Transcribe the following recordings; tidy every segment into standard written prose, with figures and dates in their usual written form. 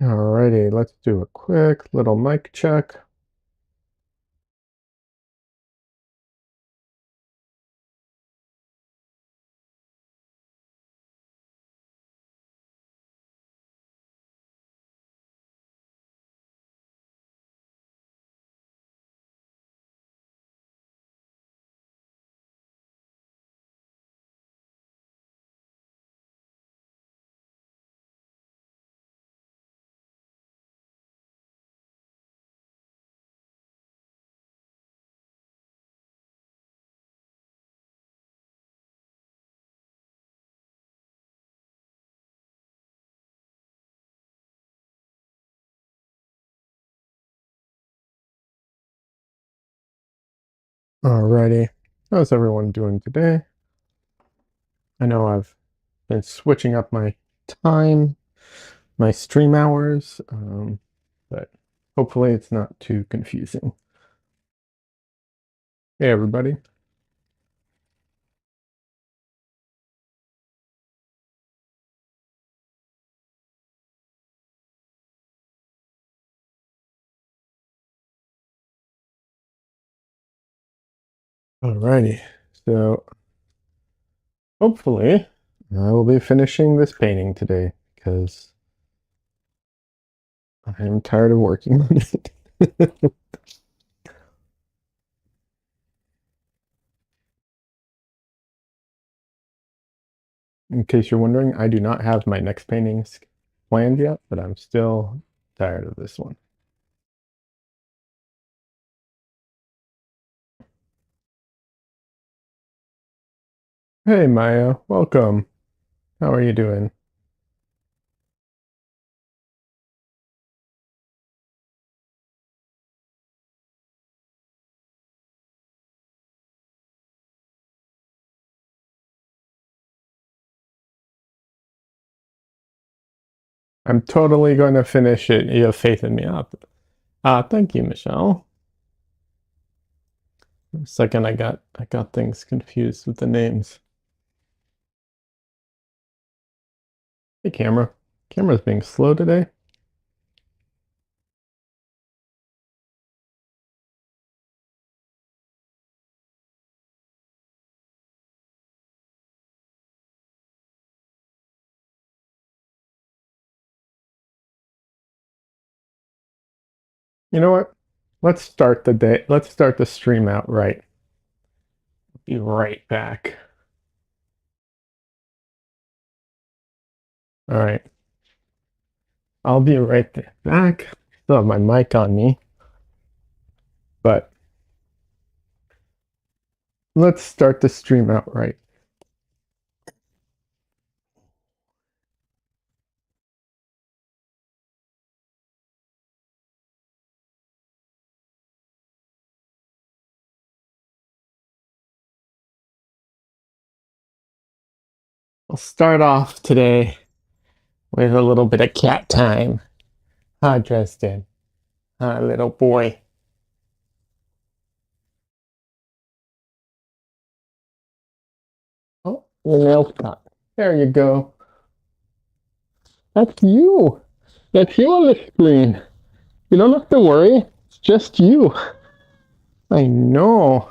Alrighty, let's do a quick little mic check. Alrighty, how's everyone doing today? I know I've been switching up my time, my stream hours, but hopefully it's not too confusing. Hey, everybody. Alrighty, so hopefully I will be finishing this painting today because I am tired of working on it. In case you're wondering, I do not have my next paintings planned yet, but I'm still tired of this one. Hey Maya, welcome. How are you doing? I'm totally going to finish it. You have faith in me. Thank you, Michelle. For a second, I got things confused with the names. Hey, camera. Camera's being slow today. You know what? Let's start the day. Let's start the stream out right. Be right back. All right. I'll be right back. Still have my mic on me, but let's start the stream out right. I'll start off today with a little bit of cat time. Hi, Justin. Hi, little boy. Oh, your nail's cut. There you go. That's you. That's you on the screen. You don't have to worry. It's just you. I know.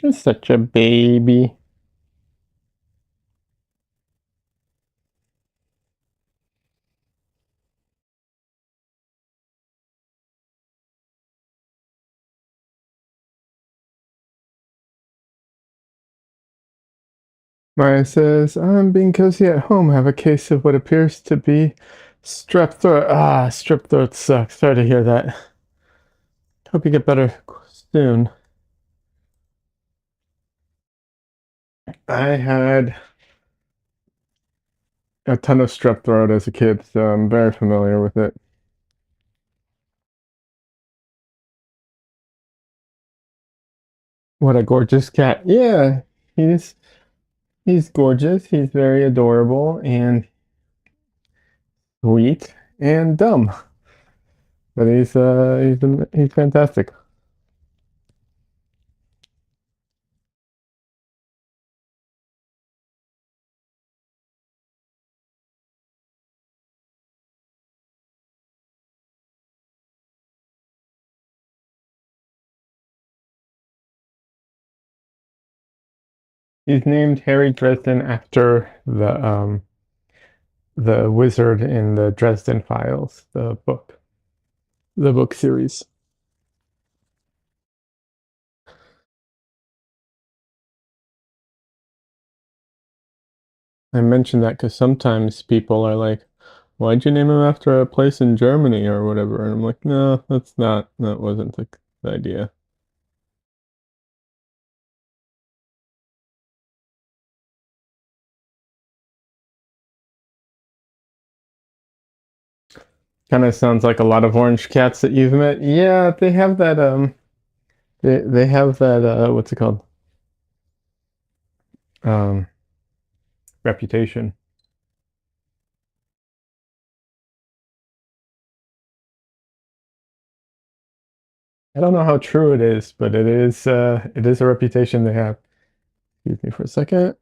You're such a baby. Maya says, I'm being cozy at home. Have a case of what appears to be strep throat. Strep throat sucks. Sorry to hear that. Hope you get better soon. I had a ton of strep throat as a kid, so I'm very familiar with it. What a gorgeous cat. Yeah, he's he's gorgeous. He's very adorable and sweet and dumb. But he's fantastic. He's named Harry Dresden after the wizard in the Dresden Files, the book series. I mentioned that because sometimes people are like, "Why'd you name him after a place in Germany or whatever?" And I'm like, "No, that wasn't the idea." Kind of sounds like a lot of orange cats that you've met. Yeah, they have that they have that what's it called? Um reputation. I don't know how true it is, but it is a reputation they have. Excuse me for a second.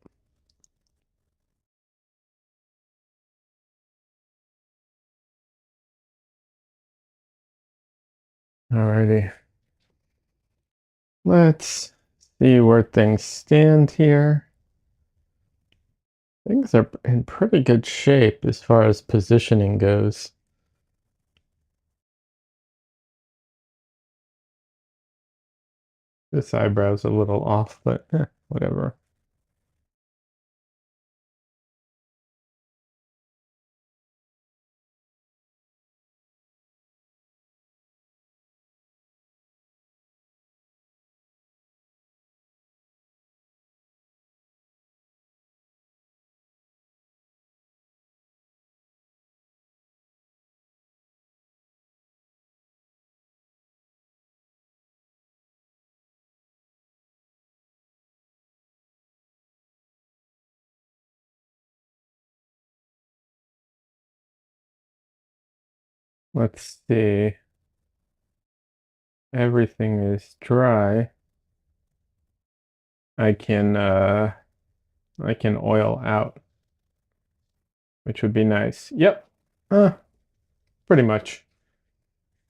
Alrighty. Let's see where things stand here. Things are in pretty good shape as far as positioning goes. This eyebrow's a little off, but whatever. Let's see. Everything is dry. I can uh I can oil out, which would be nice. Yep. Pretty much.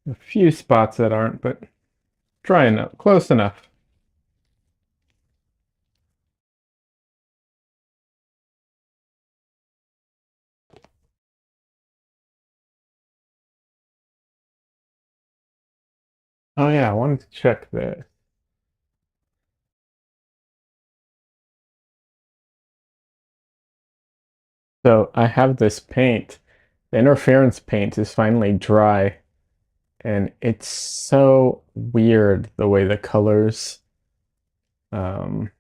A few spots that aren't, but dry enough, close enough. Oh yeah, I wanted to check this. So I have this paint. The interference paint is finally dry, and it's so weird the way the colors um,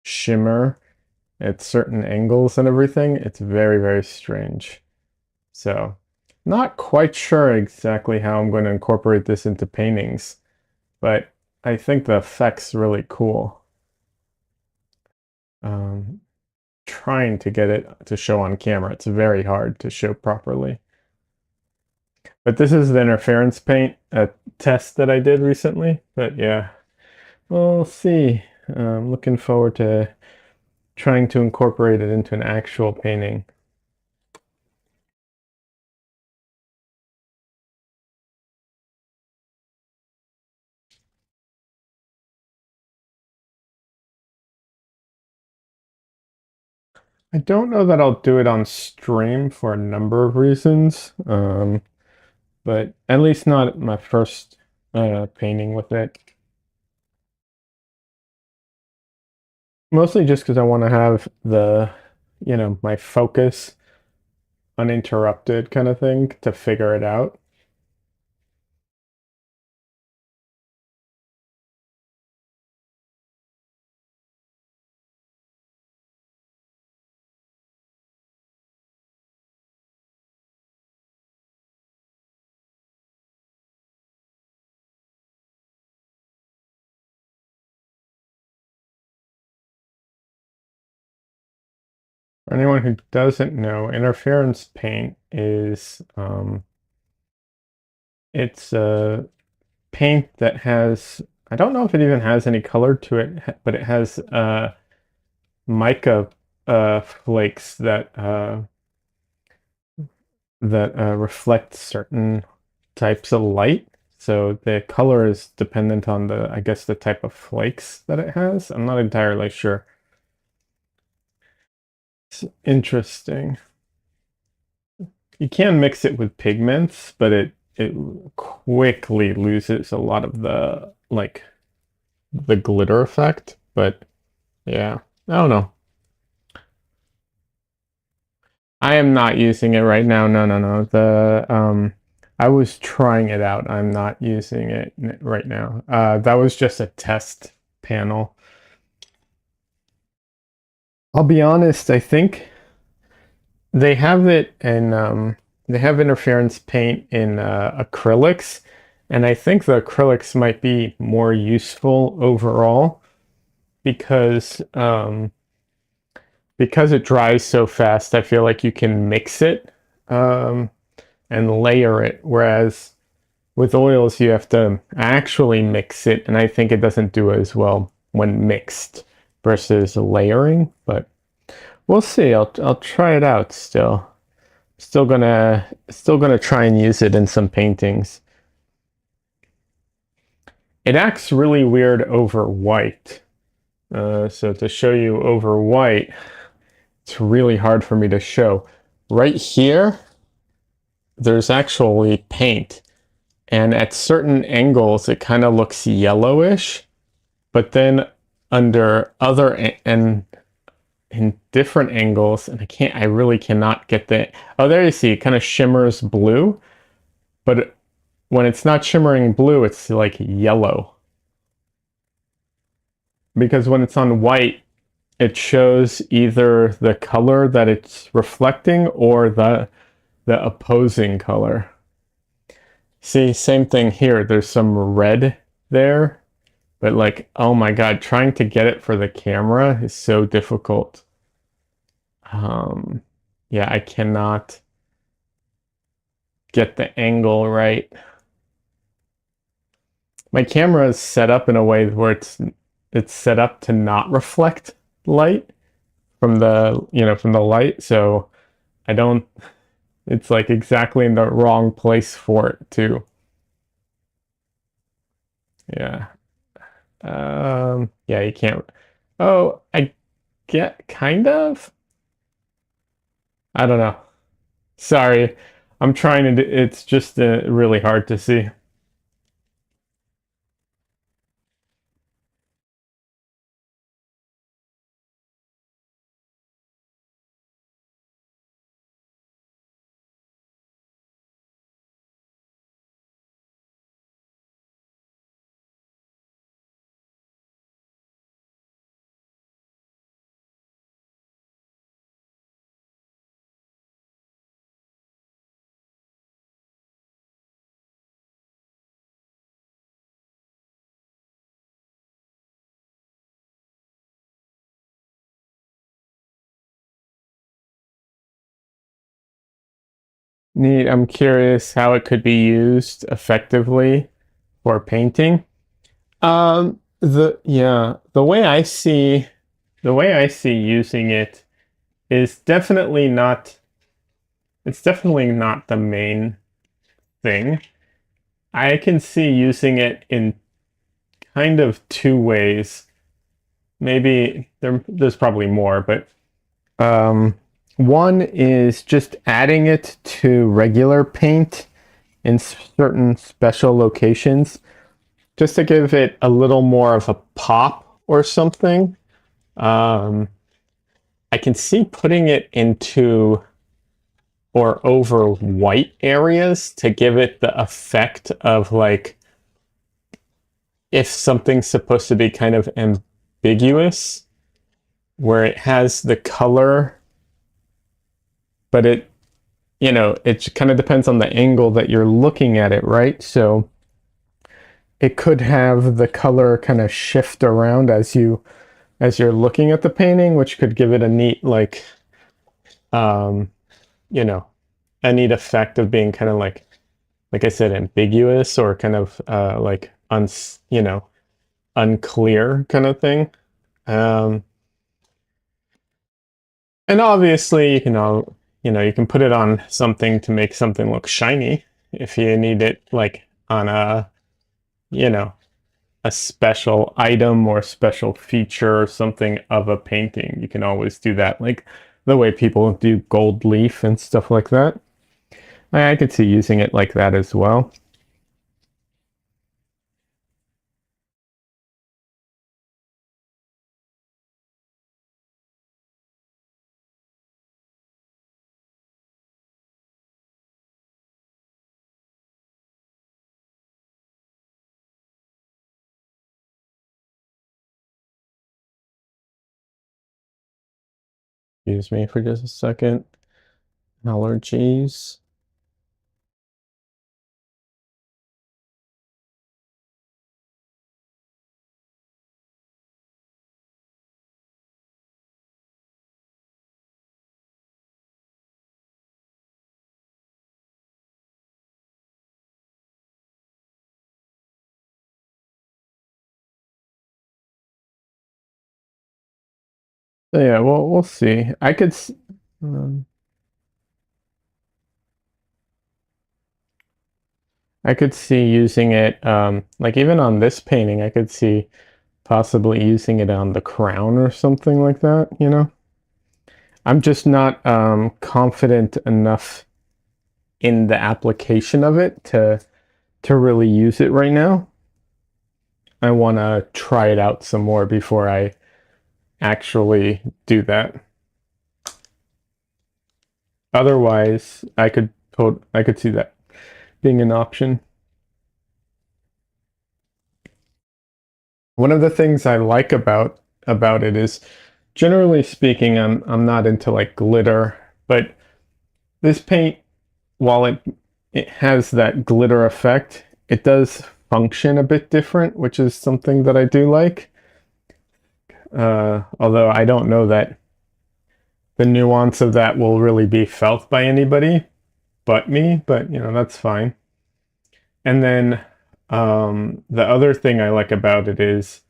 shimmer at certain angles and everything. It's very, very strange. So, not quite sure exactly how I'm going to incorporate this into paintings, but I think the effect's really cool. Um, Trying to get it to show on camera. It's very hard to show properly. But this is the interference paint test that I did recently. But yeah, we'll see. I'm looking forward to trying to incorporate it into an actual painting. I don't know that I'll do it on stream for a number of reasons, but at least not my first painting with it. Mostly just because I want to have my focus uninterrupted kind of thing to figure it out. For anyone who doesn't know, interference paint is it's a paint that has, I don't know if it even has any color to it, but it has mica flakes that reflect certain types of light. So the color is dependent on I guess, the type of flakes that it has. I'm not entirely sure. It's interesting. You can mix it with pigments, but it quickly loses a lot of the like the glitter effect. But yeah, I don't know. I am not using it right now. No, no, no. I was trying it out. I'm not using it right now. That was just a test panel. I'll be honest, I think they have it in they have interference paint in acrylics, and I think the acrylics might be more useful overall because it dries so fast. I feel like you can mix it um, and layer it, whereas with oils you have to actually mix it, and I think it doesn't do as well when mixed versus layering. But we'll see. I'll try it out still. Still gonna try and use it in some paintings. It acts really weird over white. So to show you over white, it's really hard for me to show. Right here, there's actually paint, and at certain angles, it kind of looks yellowish, but then under other and in different angles, and I really cannot get the, oh, there you see, it kind of shimmers blue, but when it's not shimmering blue, it's like yellow. Because when it's on white, it shows either the color that it's reflecting or the opposing color. See, same thing here. There's some red there, but like, oh my God, trying to get it for the camera is so difficult. Yeah, I cannot get the angle right. My camera is set up in a way where it's set up to not reflect light from the light, so I don't, it's like exactly in the wrong place for it too. Yeah. Yeah, you can't. Oh, I get kind of. I don't know. Sorry. I'm trying to it's just really hard to see. Neat. I'm curious how it could be used effectively for painting. The way I see using it is definitely not the main thing. I can see using it in kind of two ways. Maybe there's probably more, but one is just adding it to regular paint in certain special locations, just to give it a little more of a pop or something. I can see putting it into or over white areas to give it the effect of like if something's supposed to be kind of ambiguous, where it has the color, but it kind of depends on the angle that you're looking at it, right? So it could have the color kind of shift around as you're looking at the painting, which could give it a neat um, you know, a neat effect of being kind of like I said, ambiguous or kind of like unclear kind of thing. Um, and obviously, you can put it on something to make something look shiny if you need it like on you know, a special item or special feature or something of a painting. You can always do that. Like the way people do gold leaf and stuff like that. I could see using it like that as well. Excuse me for just a second. Allergies. So yeah, well, we'll see. Um, I could see using it, like even on this painting, I could see possibly using it on the crown or something like that, you know? I'm just not confident enough in the application of it to really use it right now. I want to try it out some more before I actually do that. Otherwise, I could see that being an option. One of the things I like about it is, generally speaking, I'm not into like glitter, but this paint, while it has that glitter effect, it does function a bit different, which is something that I do like. Although I don't know that the nuance of that will really be felt by anybody but me, but you know, that's fine. And then the other thing I like about it is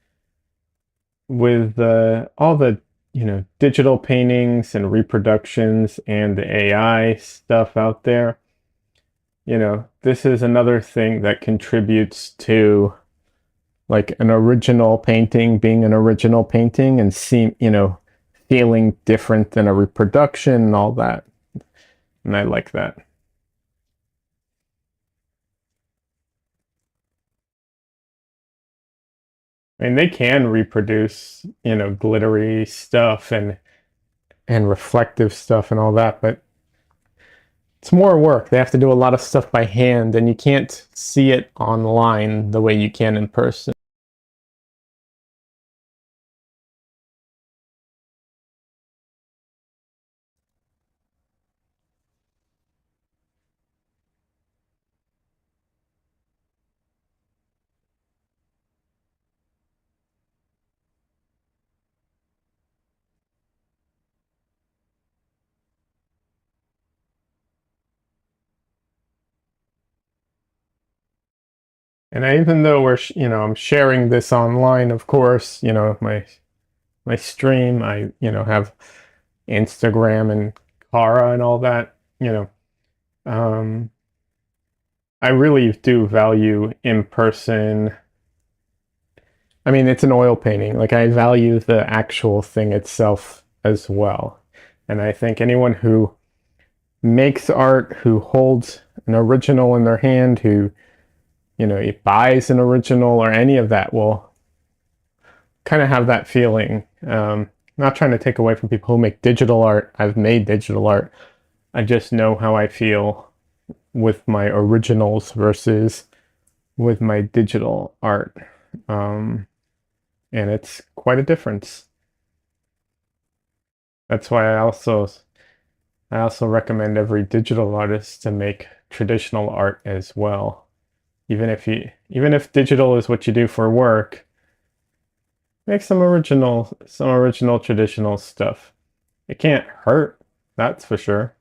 with all the, you know, digital paintings and reproductions and the AI stuff out there, you know, this is another thing that contributes to like an original painting being an original painting and feeling different than a reproduction and all that. And I like that. I mean, they can reproduce, you know, glittery stuff and reflective stuff and all that, but it's more work. They have to do a lot of stuff by hand, and you can't see it online the way you can in person. And even though you know, I'm sharing this online, of course, you know, my stream, I, you know, have Instagram and Kara and all that, you know, um, I really do value in person. I mean, it's an oil painting. Like, I value the actual thing itself as well. And I think anyone who makes art, who holds an original in their hand, who, you know, buys an original or any of that will kind of have that feeling. Not trying to take away from people who make digital art. I've made digital art. I just know how I feel with my originals versus with my digital art. Um, and it's quite a difference. That's why I also recommend every digital artist to make traditional art as well. Even if digital is what you do for work, make some original traditional stuff. It can't hurt, that's for sure.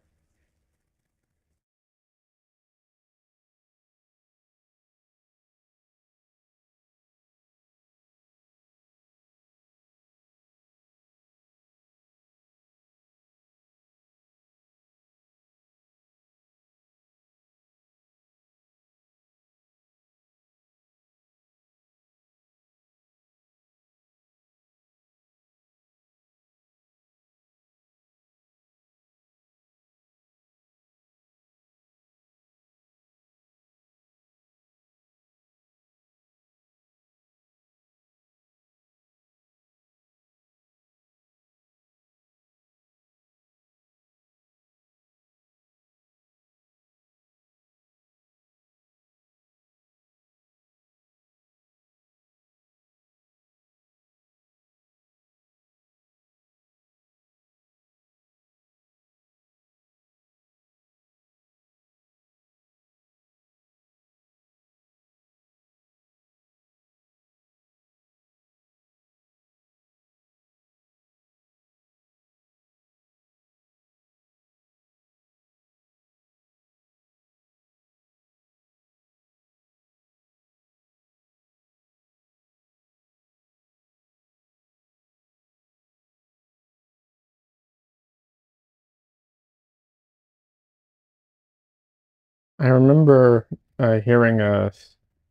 I remember hearing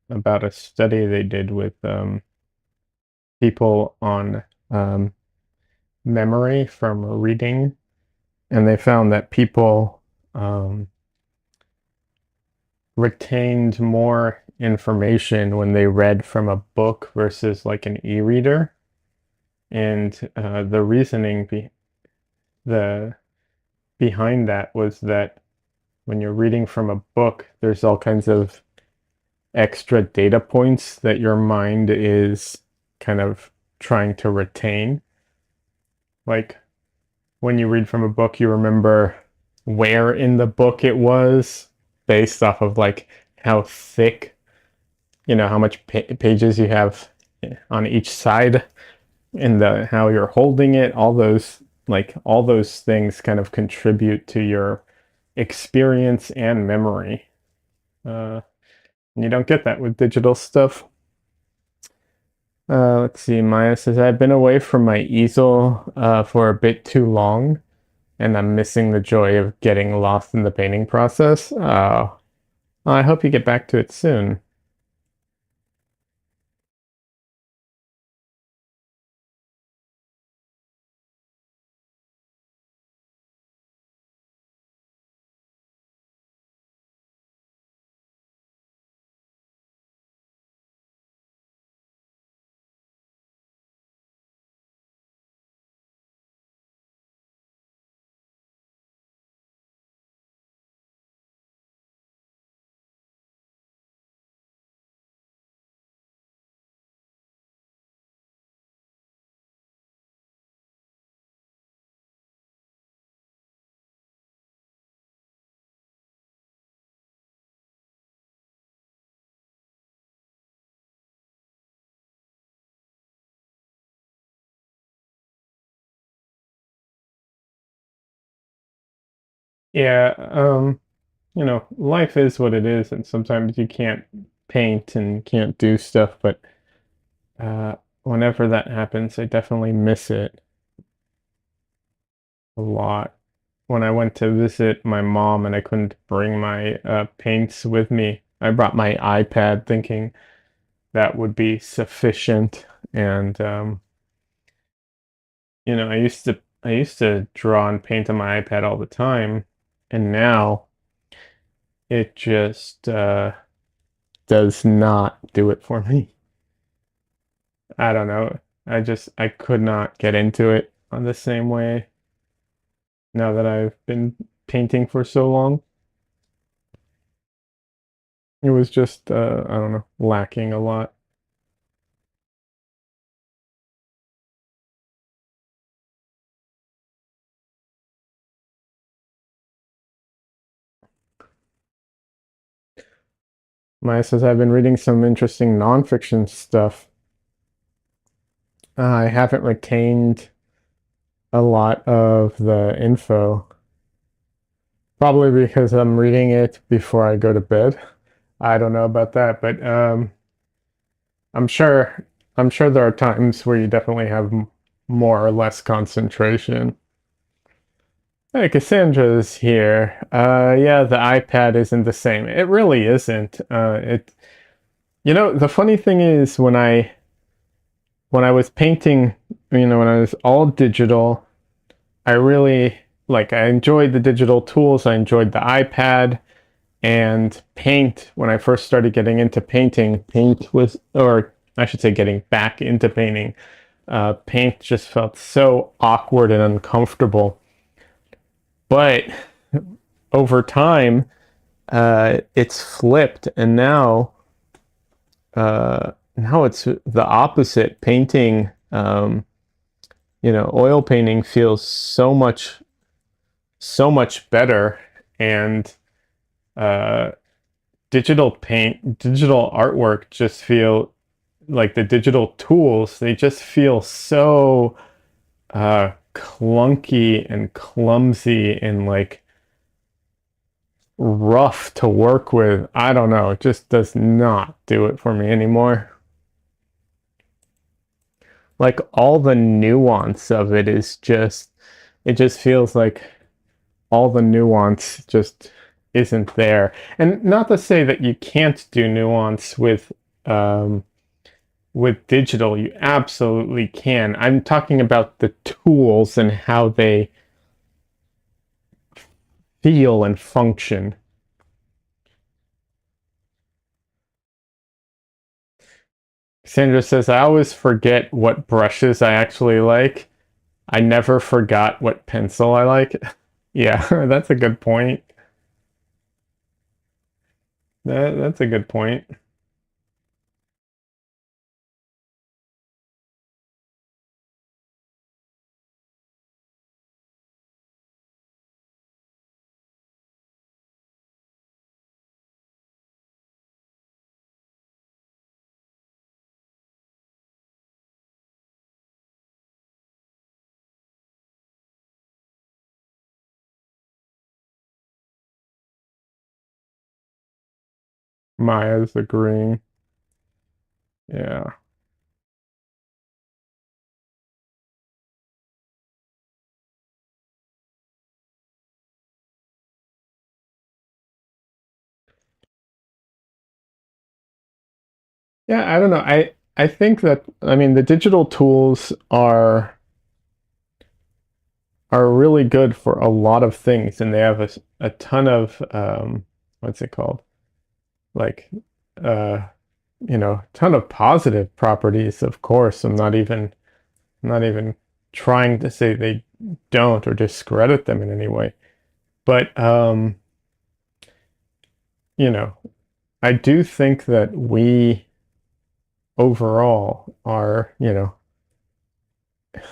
about a study they did with people on um, memory from reading, and they found that people um, retained more information when they read from a book versus like an e-reader. And the reasoning the behind that was that when you're reading from a book, there's all kinds of extra data points that your mind is kind of trying to retain. Like when you read from a book, you remember where in the book it was based off of like how thick, how much pages you have on each side and how you're holding it. All those things kind of contribute to your experience and memory. And you don't get that with digital stuff. Let's see. Maya says, I've been away from my easel for a bit too long, and I'm missing the joy of getting lost in the painting process. I hope you get back to it soon. Yeah, life is what it is, and sometimes you can't paint and can't do stuff, but uh, whenever that happens, I definitely miss it a lot. When I went to visit my mom and I couldn't bring my paints with me, I brought my iPad thinking that would be sufficient. And I used to draw and paint on my iPad all the time, and now it just does not do it for me. I don't know. I could not get into it on the same way now that I've been painting for so long. It was just I don't know, lacking a lot. Maya says I've been reading some interesting nonfiction stuff. I haven't retained a lot of the info, probably because I'm reading it before I go to bed. I don't know about that, but I'm sure I'm sure there are times where you definitely have more or less concentration. Hey, Cassandra's here. Yeah, the iPad isn't the same. It really isn't. The funny thing is when I was painting, when I was all digital, I really I enjoyed the digital tools. I enjoyed the iPad and paint. When I first started getting into painting, paint was, or I should say, getting back into painting. Paint just felt so awkward and uncomfortable. But over time, it's flipped, and now it's the opposite. Painting, oil painting feels so much better, and uh, digital artwork just feel like the digital tools. They just feel so clunky and clumsy and like rough to work with. I don't know. It just does not do it for me anymore. Like all the nuance of it just feels like all the nuance just isn't there. And not to say that you can't do nuance um, with digital. You absolutely can. I'm talking about the tools and how they feel and function. Sandra says, I always forget what brushes I actually like. I never forgot what pencil I like. Yeah, that's a good point. That's a good point. Maya's agreeing. Yeah. Yeah, I don't know. I think that I mean the digital tools are really good for a lot of things, and they have a ton of what's it called? Like uh ton of positive properties, of course. I'm not even trying to say they don't or discredit them in any way. But you know, I do think that we overall are,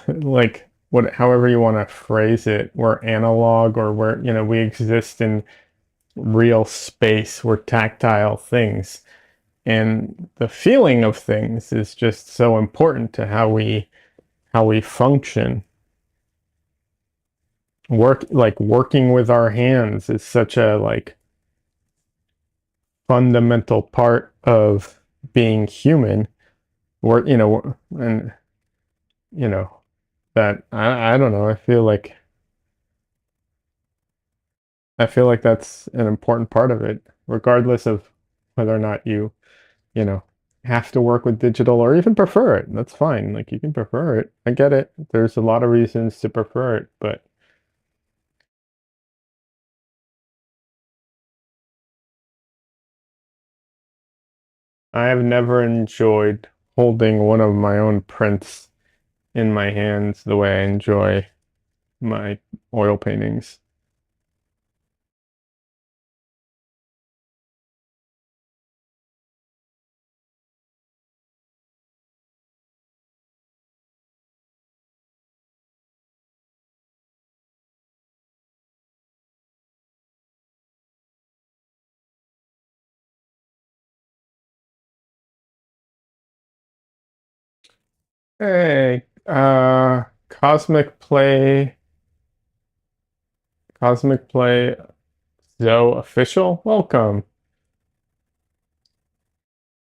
like what however you want to phrase it, we're analog or we're, we exist in real space, we're tactile things. And the feeling of things is just so important to how we function. Working with our hands is such a like fundamental part of being human. And you know that I don't know. I feel like that's an important part of it, regardless of whether or not you know have to work with digital or even prefer it. That's fine. Like you can prefer it. I get it. There's a lot of reasons to prefer it, but I have never enjoyed holding one of my own prints in my hands the way I enjoy my oil paintings. Hey, Cosmic Play Zoe official, welcome.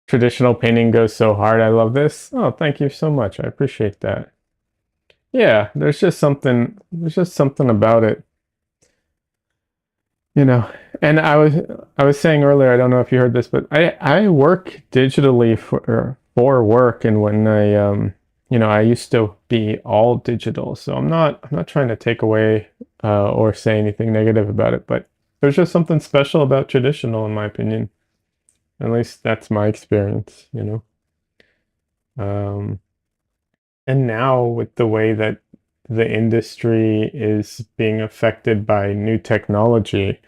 Traditional painting goes so hard. I love this. Oh, thank you so much. I appreciate that. Yeah, there's just something about it, you know. And I was saying earlier, I don't know if you heard this, but I work digitally for work, and when I used to be all digital, so I'm not trying to take away or say anything negative about it, but there's just something special about traditional, in my opinion. At least that's my experience. Um, And now, with the way that the industry is being affected by new technology,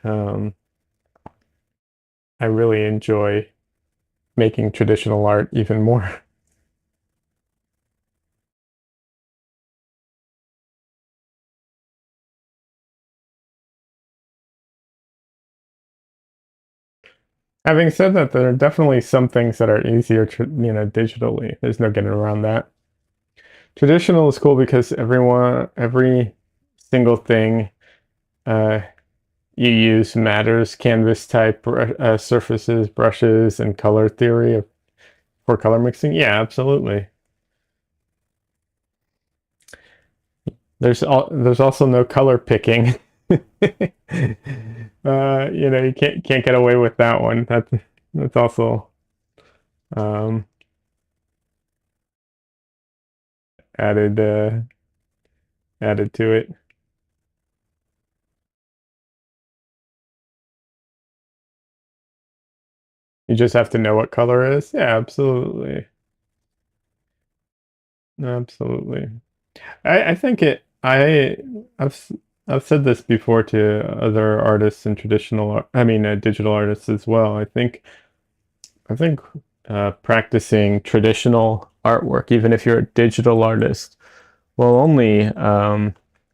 um, I really enjoy making traditional art even more. Having said that, there are definitely some things that are easier, digitally. There's no getting around that. Traditional is cool because every single thing uh, you use matters. Canvas type surfaces, brushes, and color theory for color mixing. Yeah, absolutely. There's also no color picking. You can't get away with that one. That's also um, added added to it. You just have to know what color it is. Yeah, absolutely, absolutely. I think it. I've I've said this before to other artists and I mean, digital artists as well. I think practicing traditional artwork, even if you're a digital artist, will only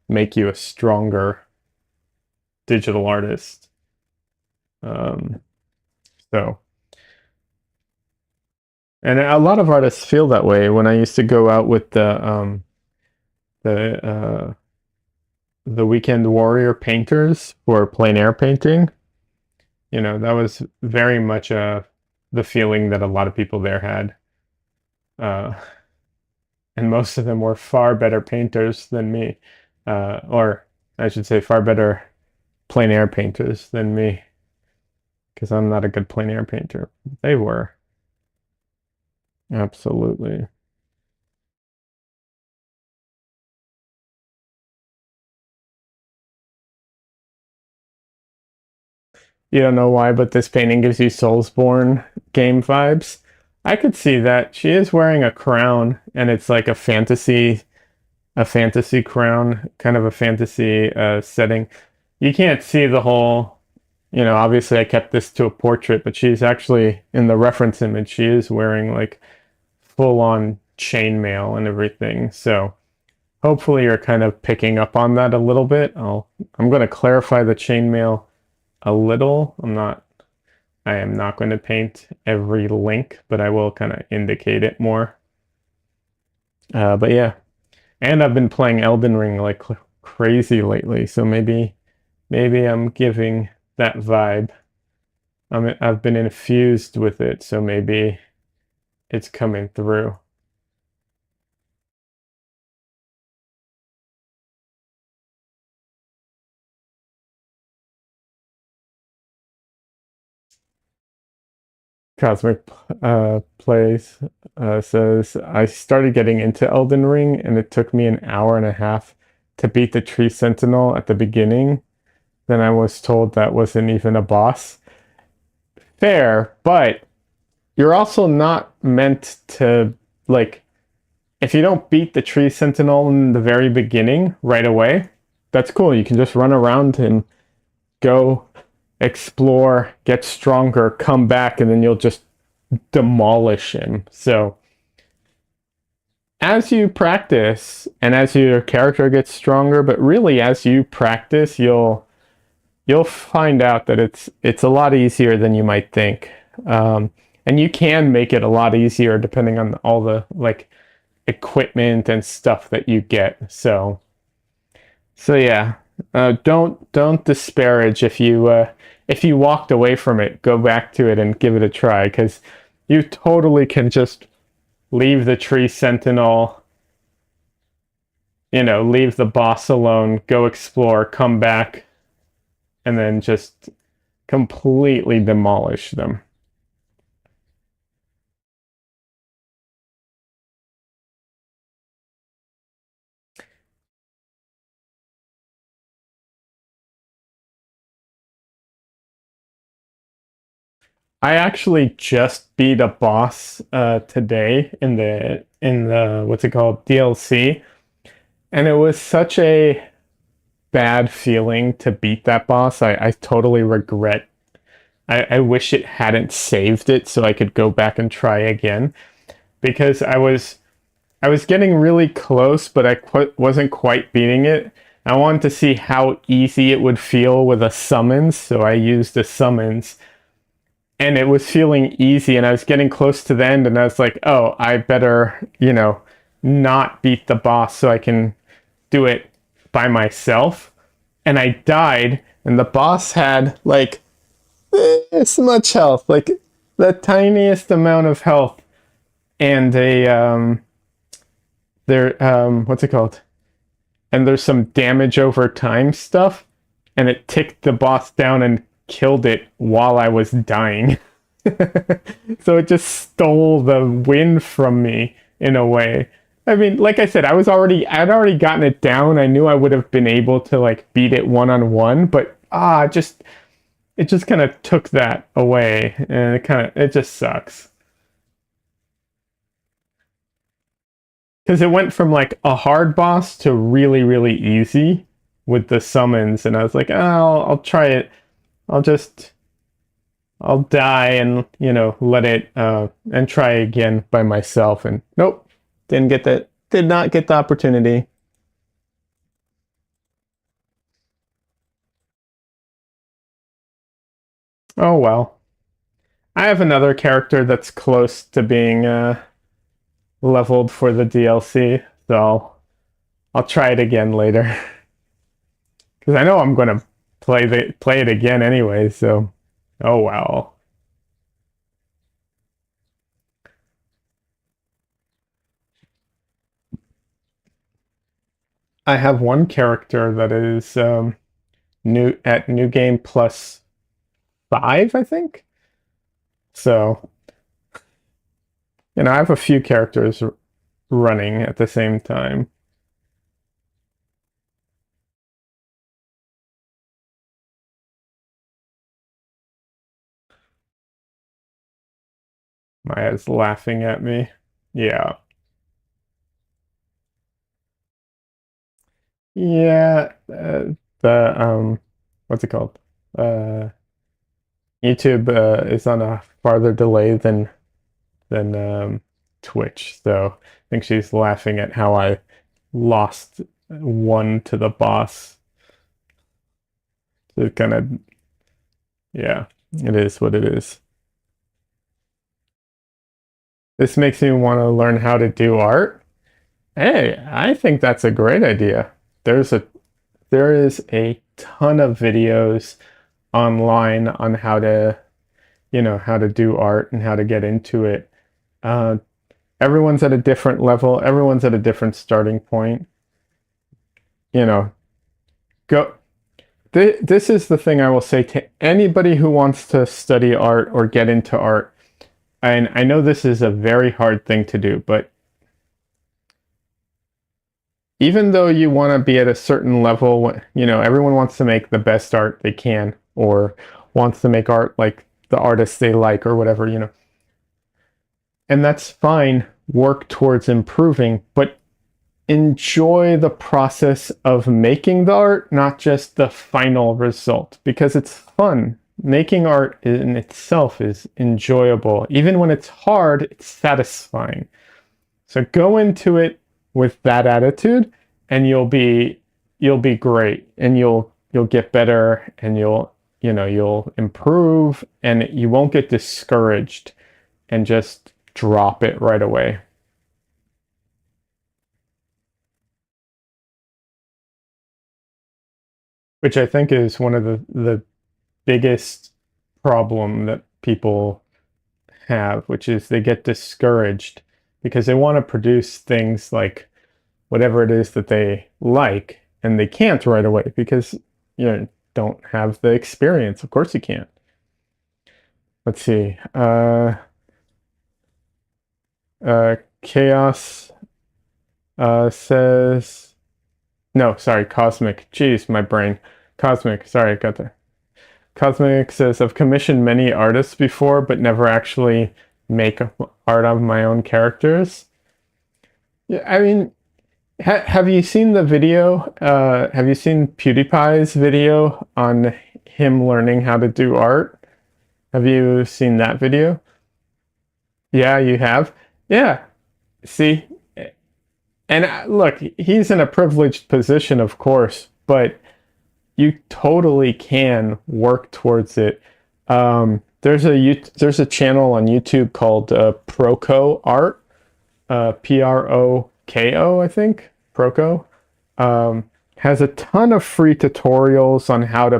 make you a stronger digital artist. Um, so, and a lot of artists feel that way. When I used to go out with the the weekend warrior painters for plein air painting, that was very much the feeling that a lot of people there had. Uh, and most of them were far better painters than me, or I should say, far better plein air painters than me, because I'm not a good plein air painter. They were. Absolutely. You don't know why, but this painting gives you Soulsborne game vibes. I could see that. She is wearing a crown, and it's like a fantasy crown, kind of a fantasy setting. You can't see the whole, obviously I kept this to a portrait, but she's actually in the reference image, she is wearing like full on chainmail and everything. So hopefully you're kind of picking up on that a little bit. I'm going to clarify the chainmail a little. I am not going to paint every link, but I will kind of indicate it more. But yeah, and I've been playing Elden Ring like crazy lately, so maybe I'm giving that vibe. I've been infused with it, so maybe it's coming through. Cosmic Plays says, I started getting into Elden Ring and it took me an hour and a half to beat the Tree Sentinel at the beginning. Then I was told that wasn't even a boss. Fair, but you're also not meant to, like, if you don't beat the Tree Sentinel in the very beginning right away, that's cool. You can just run around and go explore, get stronger, come back, and then you'll just demolish him. So as you practice and as your character gets stronger, but really as you practice, you'll find out that it's a lot easier than you might think. And you can make it a lot easier depending on all the like equipment and stuff that you get. So yeah, don't disparage if you walked away from it. Go back to it and give it a try because you totally can just leave the tree sentinel, leave the boss alone, go explore, come back, and then just completely demolish them. I actually just beat a boss today in the what's it called DLC, and it was such a bad feeling to beat that boss. I totally regret. I wish it hadn't saved it so I could go back and try again because I was getting really close, but wasn't quite beating it. I wanted to see how easy it would feel with a summons, so I used a summons and it was feeling easy and I was getting close to the end and I was like, "Oh, I better, not beat the boss so I can do it by myself." And I died and the boss had like this much health, like the tiniest amount of health and a there what's it called? And there's some damage over time stuff and it ticked the boss down and killed it while I was dying. So it just stole the win from me in a way. I mean, like I said, I'd already gotten it down. I knew I would have been able to like beat it one on one, but it just kind of took that away, and it just sucks. Because it went from like a hard boss to really, really easy with the summons, and I was like, oh, I'll try it. I'll just I'll die and let it and try again by myself. And nope, did not get the opportunity. Oh well. I have another character that's close to being leveled for the DLC, so I'll try it again later. Because I know I'm gonna play it again anyway, so oh well. I have one character that is new game plus 5, I think. So, I have a few characters running at the same time. Maya's laughing at me. Yeah. Yeah, the what's it called? Uh YouTube is on a farther delay than Twitch. So I think she's laughing at how I lost one to the boss. So it kind of, yeah, it is what it is. This makes me want to learn how to do art. Hey, I think that's a great idea. There's a there is a ton of videos online on how to do art and how to get into it. Uh, Everyone's at a different level. Everyone's at a different starting point. You know, go. This is the thing I will say to anybody who wants to study art or get into art. And I know this is a very hard thing to do, but even though you want to be at a certain level, everyone wants to make the best art they can or wants to make art like the artists they like or whatever. And that's fine. Work towards improving, but enjoy the process of making the art, not just the final result, because it's fun. Making art in itself is enjoyable. Even when it's hard, it's satisfying. So go into it with that attitude and you'll be great, and you'll get better, and you'll improve, and you won't get discouraged and just drop it right away. Which I think is one of the biggest problem that people have, which is they get discouraged because they want to produce things like whatever it is that they like, and they can't right away because don't have the experience. Of course you can't. Let's see. Chaos says no, sorry, Cosmic. Jeez, my brain. Cosmic, sorry, I got there. Cosmic says, I've commissioned many artists before, but never actually make art of my own characters. Yeah, I mean, have you seen the video? Have you seen PewDiePie's video on him learning how to do art? Have you seen that video? Yeah, you have? Yeah. See? And look, he's in a privileged position, of course, but you totally can work towards it. There's a channel on YouTube called Proko Art, Proko, I think. Proko has a ton of free tutorials on how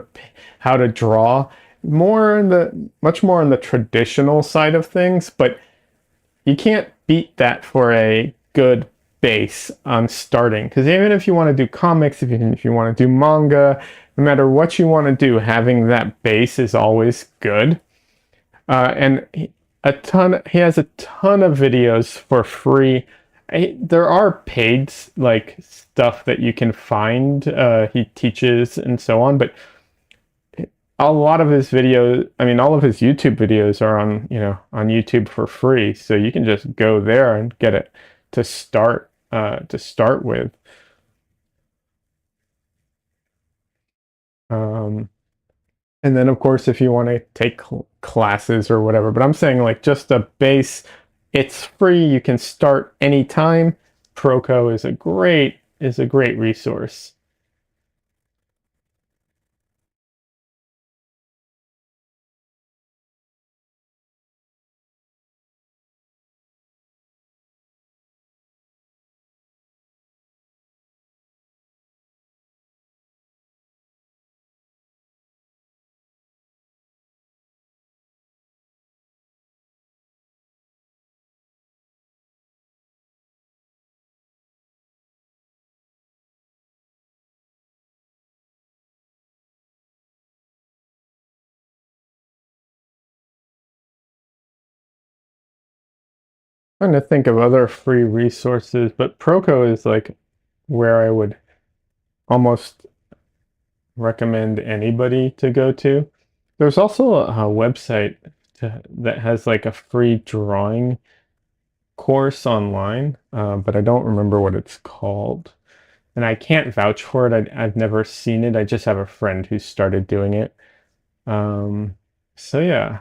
to draw, much more on the traditional side of things, but you can't beat that for a good base on starting. Because even if you want to do comics, if you want to do manga, no matter what you want to do, having that base is always good. And he has a ton of videos for free. There are paid like stuff that you can find. He teaches and so on, but a lot of his videos, I mean, all of his YouTube videos are on, on YouTube for free. So you can just go there and get it to start with. Um, and then of course, if you want to take classes or whatever, but I'm saying like just a base, it's free. You can start anytime. Proco is a great resource. Trying to think of other free resources, but Proco is like where I would almost recommend anybody to go to. There's also a website that has like a free drawing course online, but I don't remember what it's called. And I can't vouch for it. I've never seen it. I just have a friend who started doing it. Um, so yeah.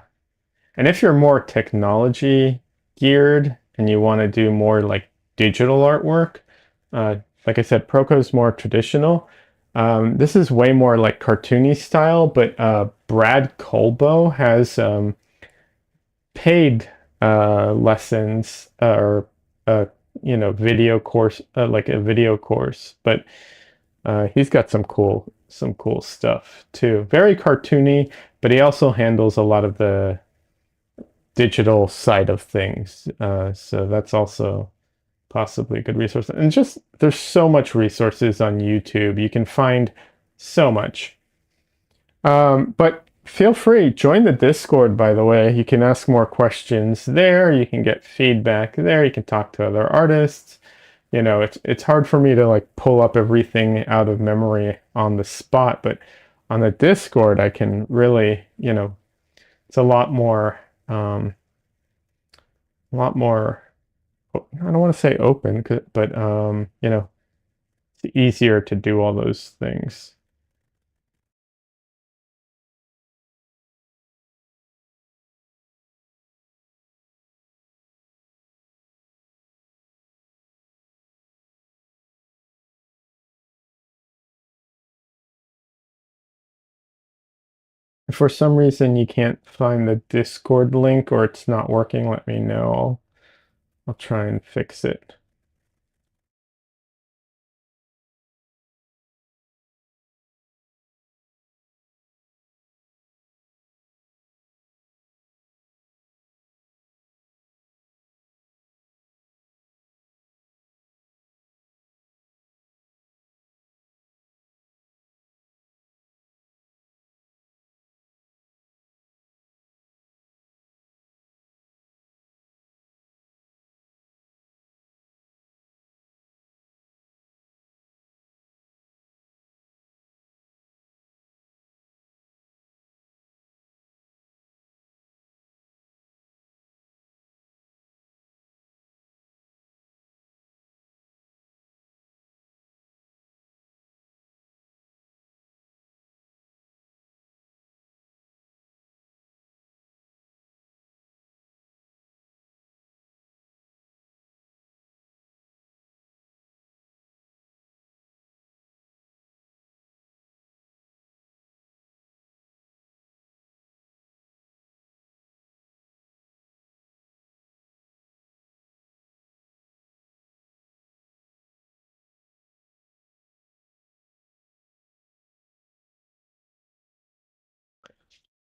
And if you're more technology geared and you want to do more like digital artwork, like I said, Proco's more traditional. This is way more like cartoony style, but Brad Colbo has paid lessons or video course, like a video course, but he's got some cool stuff too. Very cartoony, but he also handles a lot of the digital side of things. So that's also possibly a good resource. And just there's so much resources on YouTube. You can find so much. But feel free, join the Discord, by the way. You can ask more questions there. You can get feedback there. You can talk to other artists. It's hard for me to like pull up everything out of memory on the spot, but on the Discord, I can really, it's a lot more, I don't want to say open, but it's easier to do all those things. If for some reason you can't find the Discord link or it's not working, let me know. I'll try and fix it.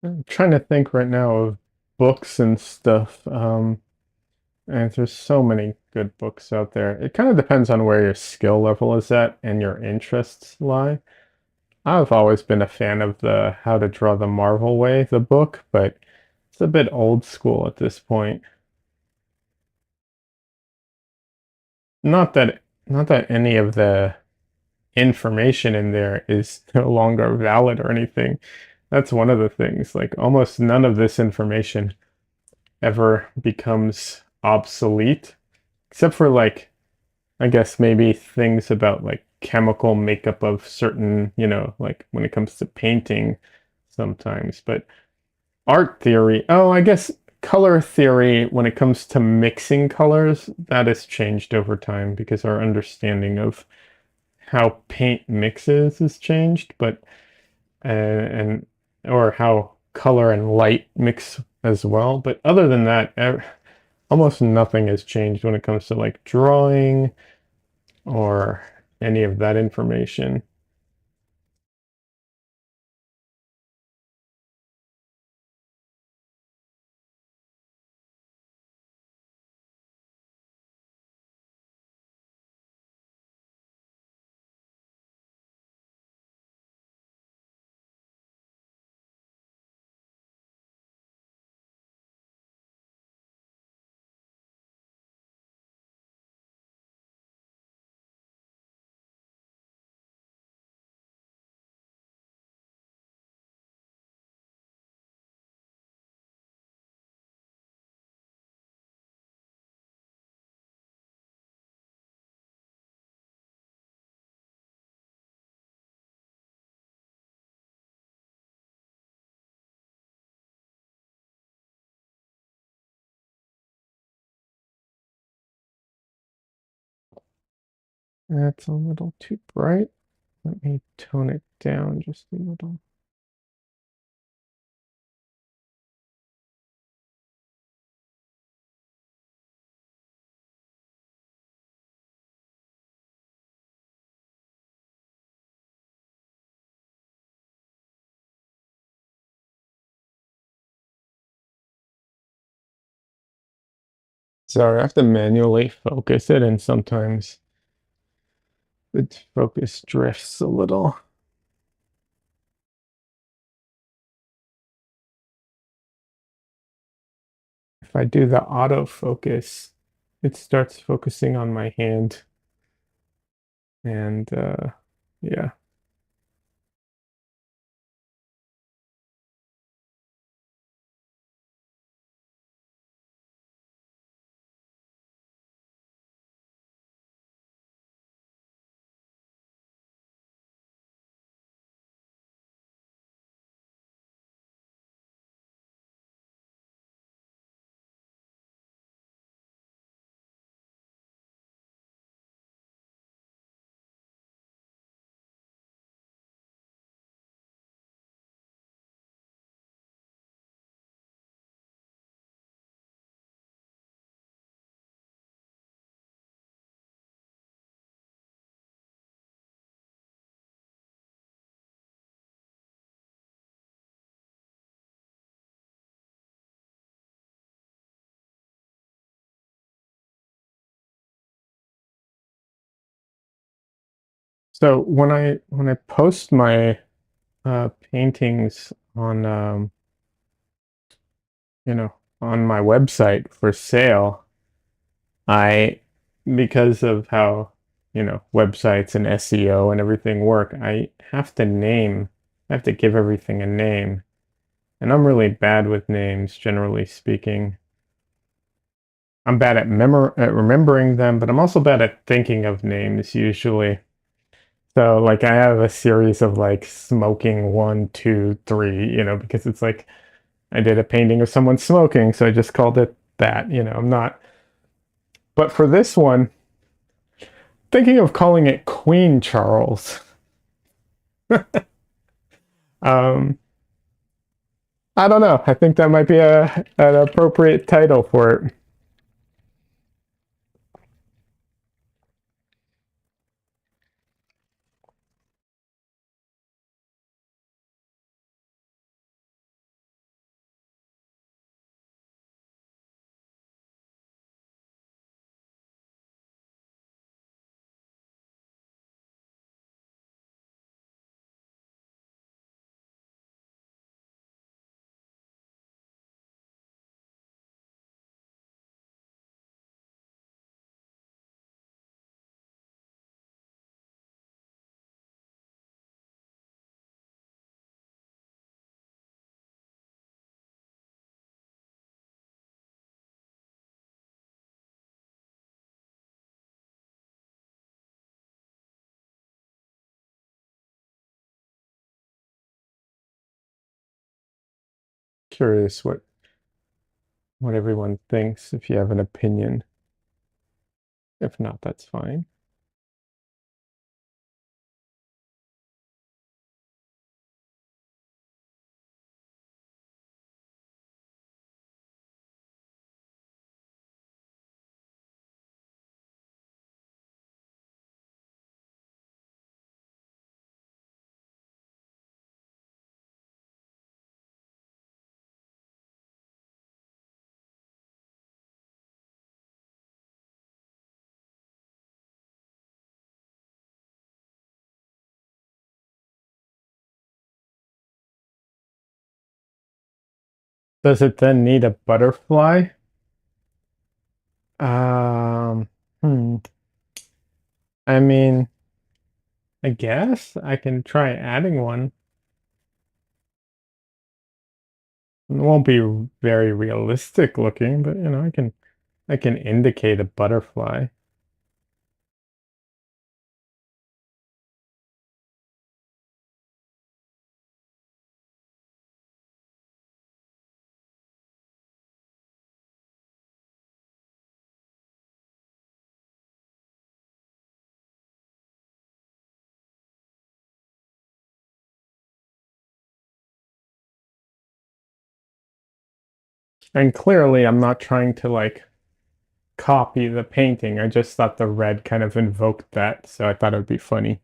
I'm trying to think right now of books and stuff. And there's so many good books out there. It kind of depends on where your skill level is at and your interests lie. I've always been a fan of the How to Draw the Marvel Way, the book, but it's a bit old school at this point. Not that not that any of the information in there is no longer valid or anything. That's one of the things. Like almost none of this information ever becomes obsolete, except for like I guess maybe things about like chemical makeup of certain, like when it comes to painting sometimes. But art theory, oh, I guess color theory when it comes to mixing colors, that has changed over time because our understanding of how paint mixes has changed, but and or how color and light mix as well. But other than that, almost nothing has changed when it comes to like drawing or any of that information. That's a little too bright. Let me tone it down just a little. Sorry, I have to manually focus it, and sometimes the focus drifts a little. If I do the autofocus, it starts focusing on my hand, and yeah. So when I post my paintings on on my website for sale, I because of how websites and SEO and everything work, I have to give everything a name. And I'm really bad with names, generally speaking. I'm bad at remembering them, but I'm also bad at thinking of names usually. So like I have a series of like smoking one, two, three, because it's like I did a painting of someone smoking, so I just called it that. I'm not. But for this one, thinking of calling it Queen Charles. um, I don't know. I think that might be an appropriate title for it. curious what everyone thinks, if you have an opinion. If not, that's fine. Does it then need a butterfly? Um, hmm. I mean, I guess I can try adding one. It won't be very realistic looking, but I can indicate a butterfly. And clearly I'm not trying to like copy the painting. I just thought the red kind of invoked that, so I thought it would be funny.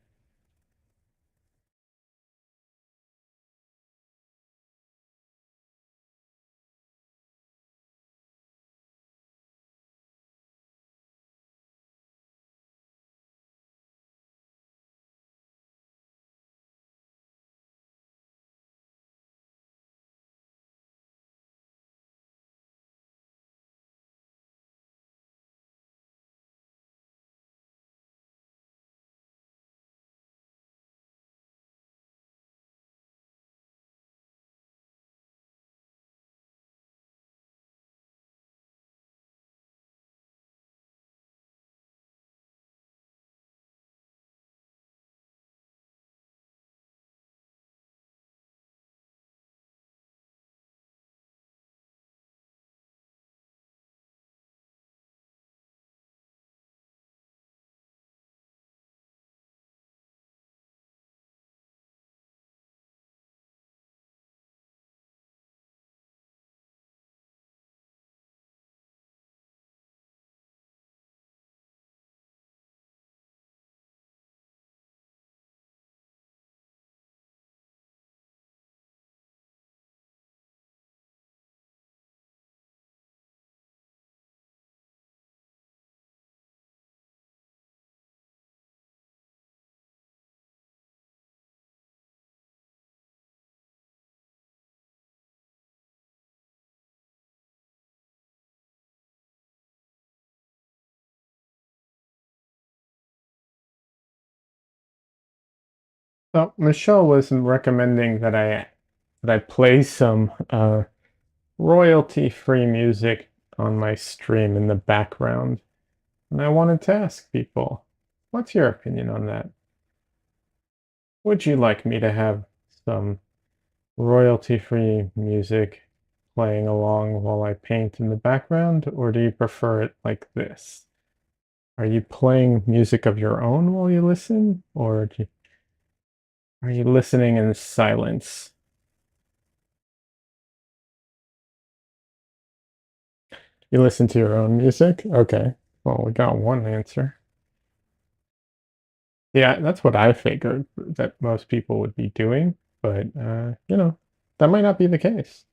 So Michelle was recommending that I play some royalty-free music on my stream in the background. And I wanted to ask people, what's your opinion on that? Would you like me to have some royalty-free music playing along while I paint in the background, or do you prefer it like this? Are you playing music of your own while you listen, or are you listening in silence? You listen to your own music? Okay. Well, we got one answer. Yeah, that's what I figured that most people would be doing, but that might not be the case.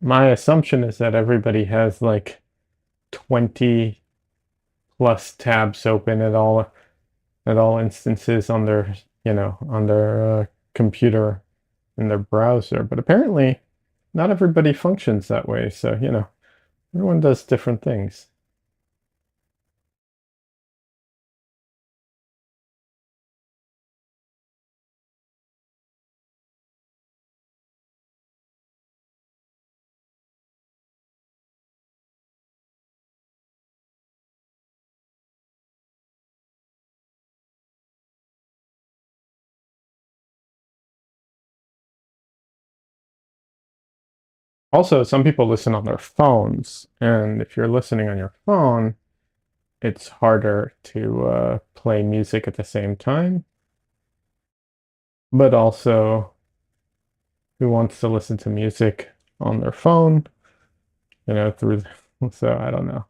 My assumption is that everybody has like 20 plus tabs open at all instances on their computer in their browser, but apparently not everybody functions that way. So, everyone does different things. Also, some people listen on their phones, and if you're listening on your phone, it's harder to play music at the same time. But also, who wants to listen to music on their phone, through, so I don't know.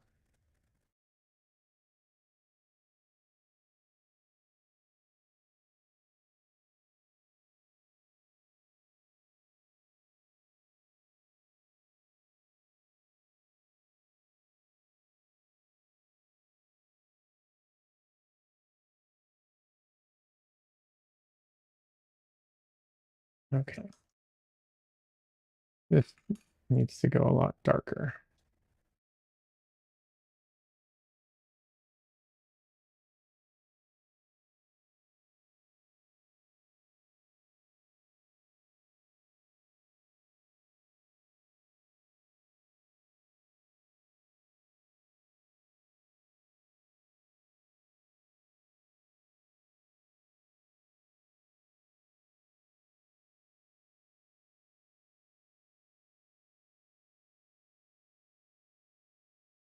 Okay, this needs to go a lot darker.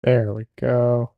There we go.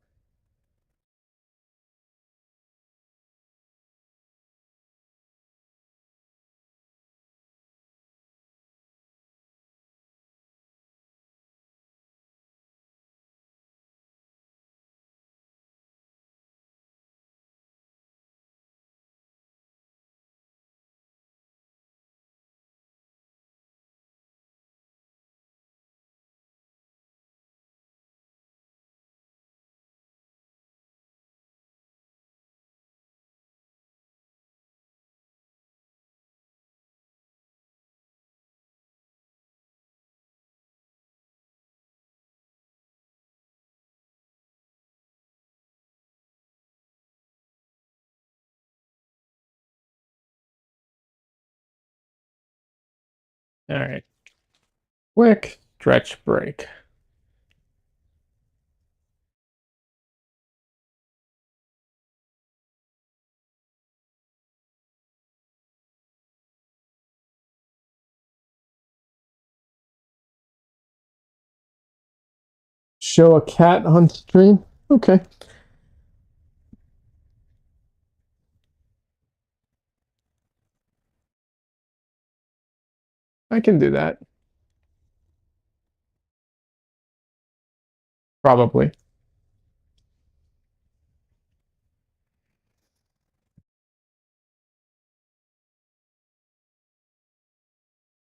All right, quick stretch break. Show a cat on stream? Okay. I can do that. Probably.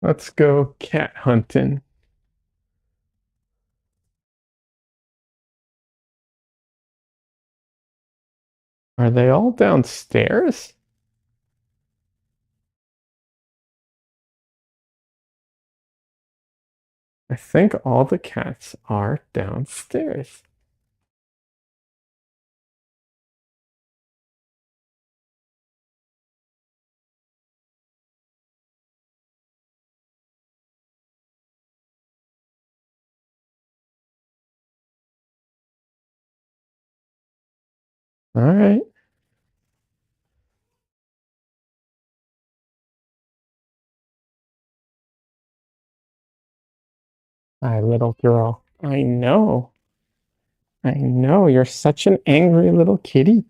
Let's go cat hunting. Are they all downstairs? I think all the cats are downstairs. All right. Hi, little girl. I know. I know. You're such an angry little kitty.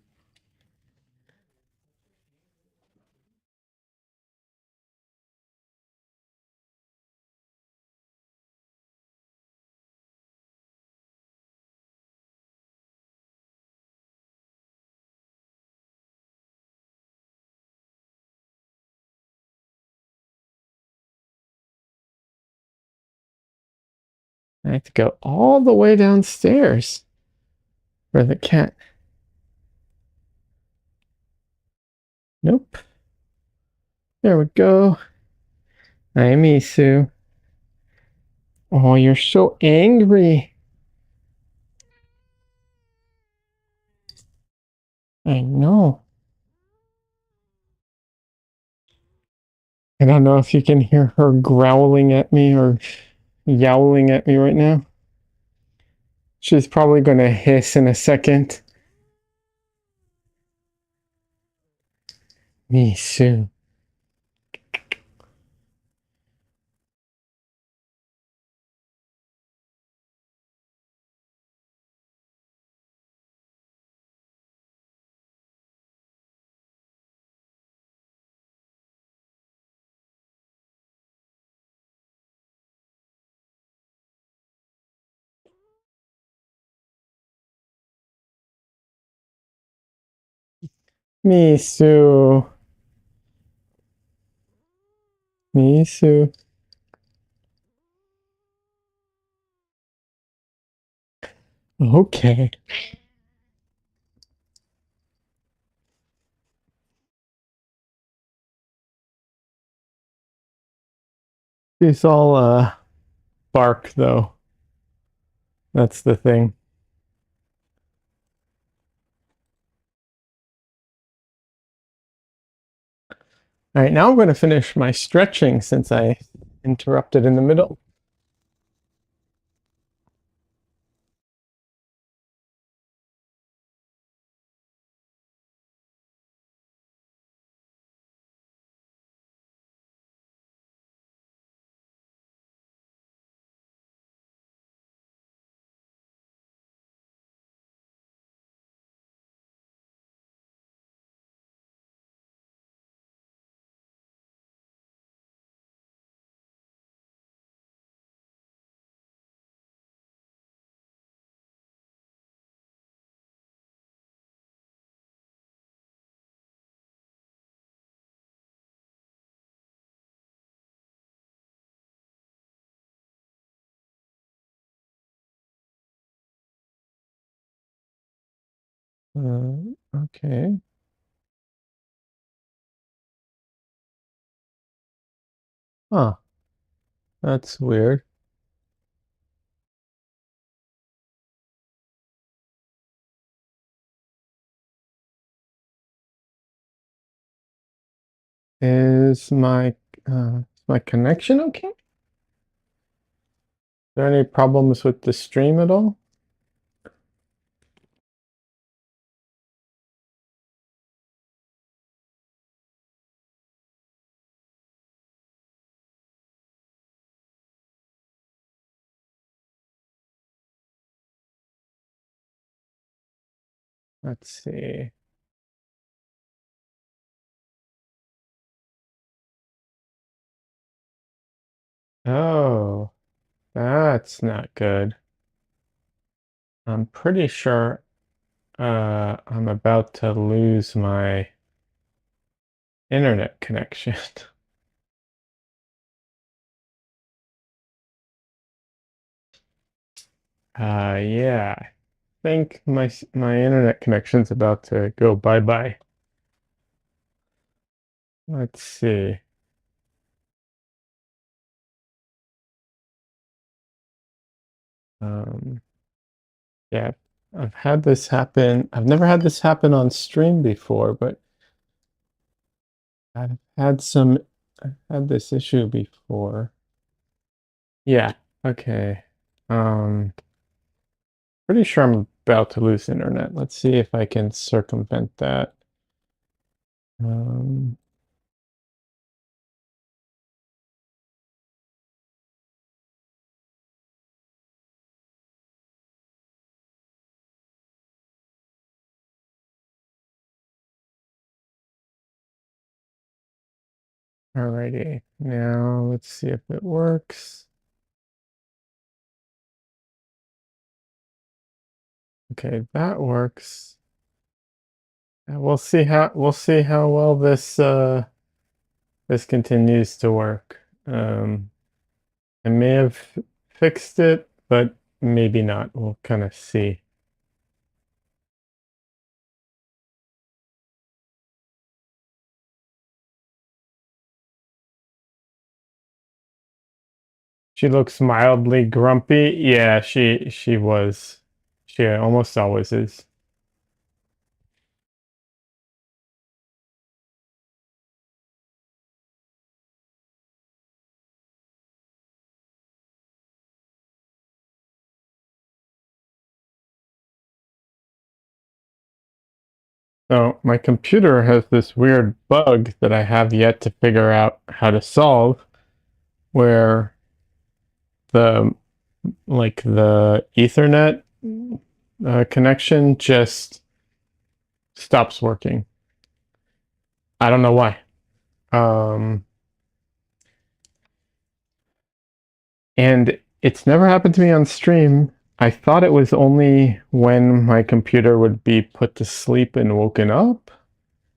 I have to go all the way downstairs for the cat. Nope. There we go. Hi, Misu. Oh, you're so angry. I know. I don't know if you can hear her growling at me or yowling at me right now. She's probably going to hiss in a second. Misu. Misu. Misu. Okay. It's all bark though. That's the thing. All right, now I'm going to finish my stretching since I interrupted in the middle. Okay. Huh. That's weird. Is my connection okay? Is there any problems with the stream at all? Let's see. Oh, that's not good. I'm pretty sure I'm about to lose my internet connection. Yeah, I think my internet connection's about to go bye-bye. Let's see. Um, yeah, I've had this happen. I've never had this happen on stream before, but I've had this issue before. Yeah, okay. Um, Pretty sure I'm about to lose internet. Let's see if I can circumvent that. Um, Alrighty, now let's see if it works. Okay, that works. We'll see how well this continues to work. I may have fixed it, but maybe not. We'll kind of see. She looks mildly grumpy. Yeah, she was. She almost always is. So my computer has this weird bug that I have yet to figure out how to solve, where the the Ethernet connection just stops working. I don't know why. Um, and it's never happened to me on stream. I thought it was only when my computer would be put to sleep and woken up.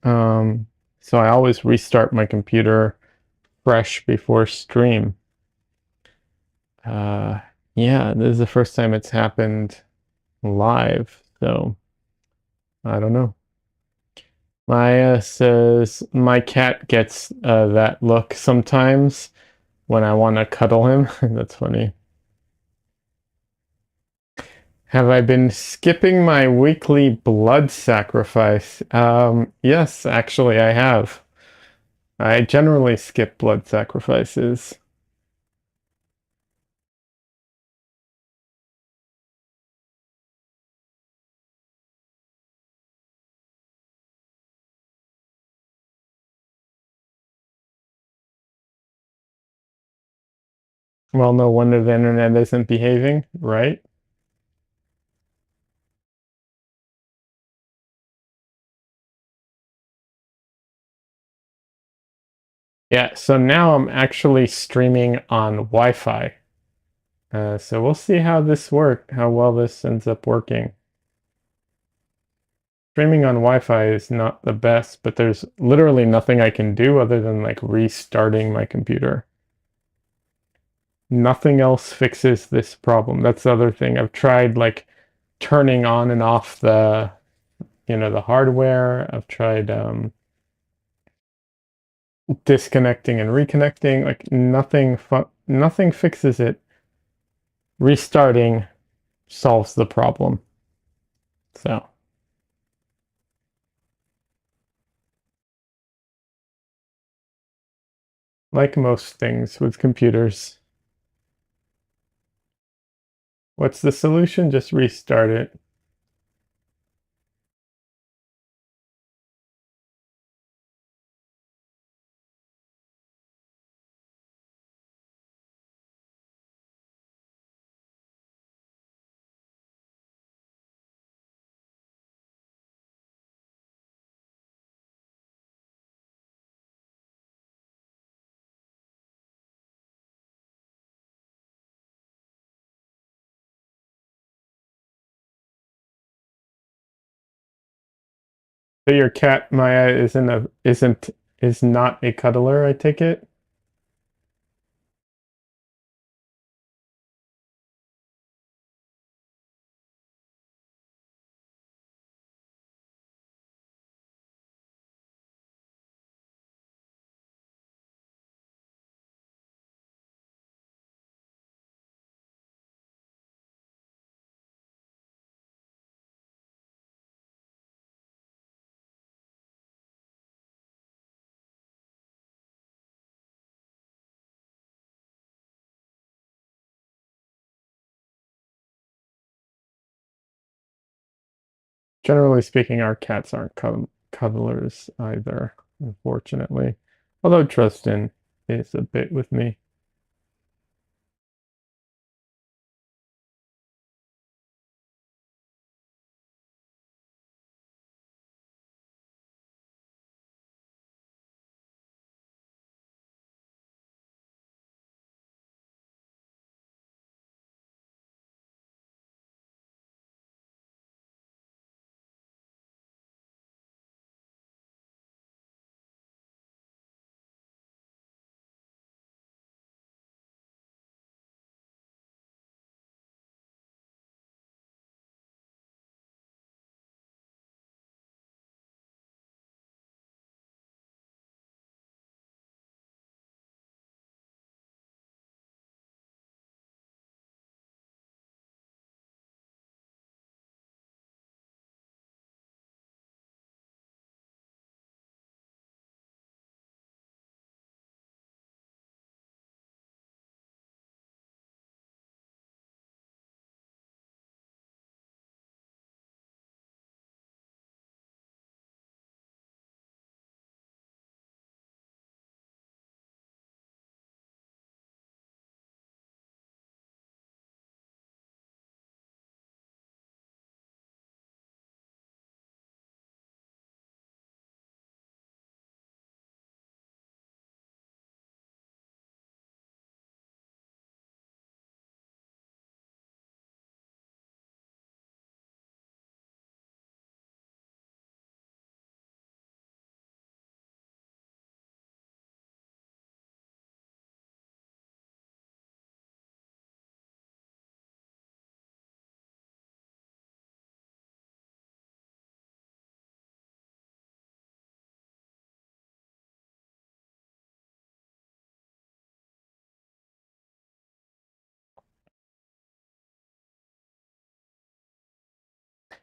Um, so I always restart my computer fresh before stream. Uh, yeah, this is the first time it's happened live, so I don't know. Maya says my cat gets that look sometimes when I want to cuddle him. That's funny. Have I been skipping my weekly blood sacrifice? Yes, actually, I have. I generally skip blood sacrifices. Well, no wonder the internet isn't behaving, right? Yeah, so now I'm actually streaming on Wi-Fi. So we'll see how well this ends up working. Streaming on Wi-Fi is not the best, but there's literally nothing I can do other than like restarting my computer. Nothing else fixes this problem. That's the other thing. I've tried like turning on and off the hardware. I've tried disconnecting and reconnecting. Like nothing fixes it. Restarting solves the problem. So, like most things with computers, what's the solution? Just restart it. So your cat Maya is not a cuddler, I take it? Generally speaking, our cats aren't cuddlers either, unfortunately. Although Tristan is a bit with me.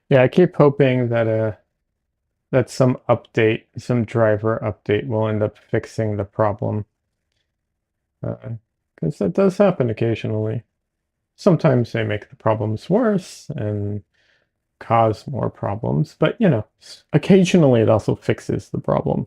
Yeah, I keep hoping that some update, some driver update will end up fixing the problem. Because that does happen occasionally. Sometimes they make the problems worse and cause more problems, but occasionally it also fixes the problem.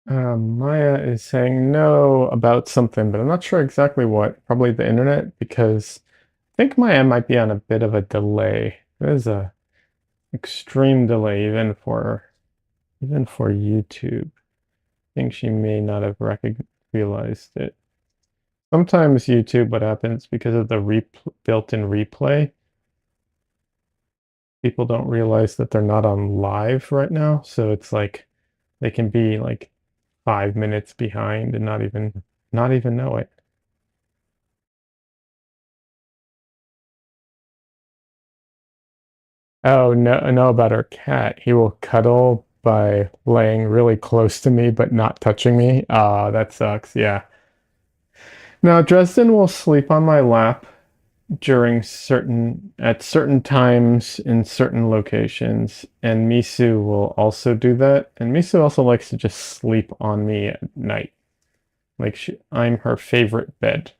Maya is saying no about something, but I'm not sure exactly what. Probably the internet, because I think Maya might be on a bit of a delay. There's a extreme delay even for YouTube. I think she may not have realized it. Sometimes YouTube, what happens because of the built-in replay, people don't realize that they're not on live right now. So it's like they can be like 5 minutes behind and not even know it. Oh, no, know about our cat. He will cuddle by laying really close to me but not touching me. Ah, that sucks. Yeah. Now, Dresden will sleep on my lap at certain times in certain locations, and Misu will also do that. And Misu also likes to just sleep on me at night. Like I'm her favorite bed.